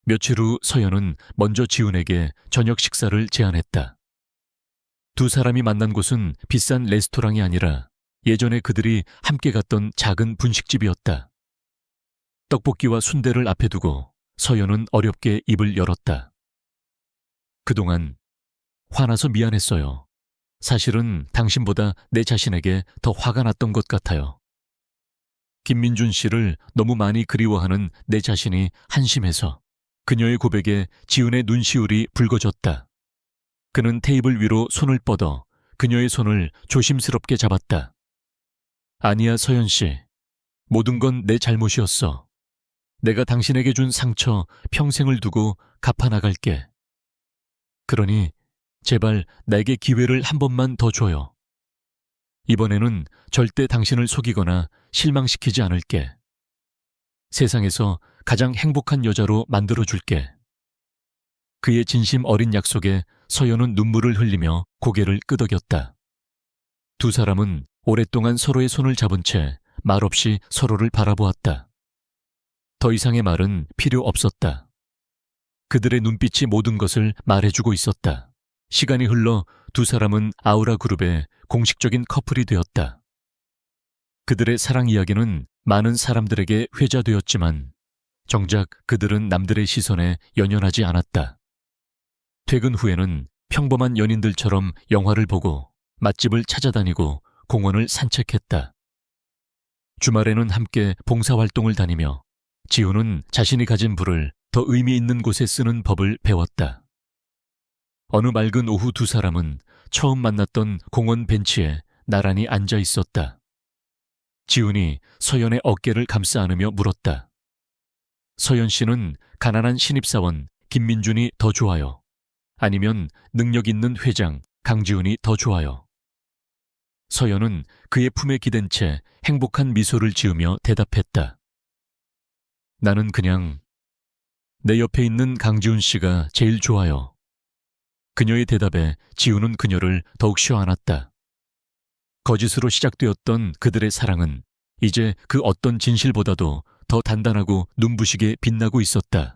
[SPEAKER 1] 며칠 후 서연은 먼저 지훈에게 저녁 식사를 제안했다. 두 사람이 만난 곳은 비싼 레스토랑이 아니라 예전에 그들이 함께 갔던 작은 분식집이었다. 떡볶이와 순대를 앞에 두고 서연은 어렵게 입을 열었다. 그동안 화나서 미안했어요. 사실은 당신보다 내 자신에게 더 화가 났던 것 같아요. 김민준 씨를 너무 많이 그리워하는 내 자신이 한심해서. 그녀의 고백에 지훈의 눈시울이 붉어졌다. 그는 테이블 위로 손을 뻗어 그녀의 손을 조심스럽게 잡았다. 아니야, 서연 씨. 모든 건 내 잘못이었어. 내가 당신에게 준 상처 평생을 두고 갚아나갈게. 그러니 제발 나에게 기회를 한 번만 더 줘요. 이번에는 절대 당신을 속이거나 실망시키지 않을게. 세상에서 가장 행복한 여자로 만들어줄게. 그의 진심 어린 약속에 서연은 눈물을 흘리며 고개를 끄덕였다. 두 사람은 오랫동안 서로의 손을 잡은 채 말없이 서로를 바라보았다. 더 이상의 말은 필요 없었다. 그들의 눈빛이 모든 것을 말해주고 있었다. 시간이 흘러 두 사람은 아우라 그룹의 공식적인 커플이 되었다. 그들의 사랑 이야기는 많은 사람들에게 회자되었지만 정작 그들은 남들의 시선에 연연하지 않았다. 퇴근 후에는 평범한 연인들처럼 영화를 보고 맛집을 찾아다니고 공원을 산책했다. 주말에는 함께 봉사활동을 다니며 지훈은 자신이 가진 부를 더 의미 있는 곳에 쓰는 법을 배웠다. 어느 맑은 오후 두 사람은 처음 만났던 공원 벤치에 나란히 앉아 있었다. 지훈이 서연의 어깨를 감싸 안으며 물었다. 서연 씨는 가난한 신입사원 김민준이 더 좋아요? 아니면 능력 있는 회장 강지훈이 더 좋아요? 서연은 그의 품에 기댄 채 행복한 미소를 지으며 대답했다. 나는 그냥 내 옆에 있는 강지훈 씨가 제일 좋아요. 그녀의 대답에 지훈은 그녀를 더욱 쉬어안았다. 거짓으로 시작되었던 그들의 사랑은 이제 그 어떤 진실보다도 더 단단하고 눈부시게 빛나고 있었다.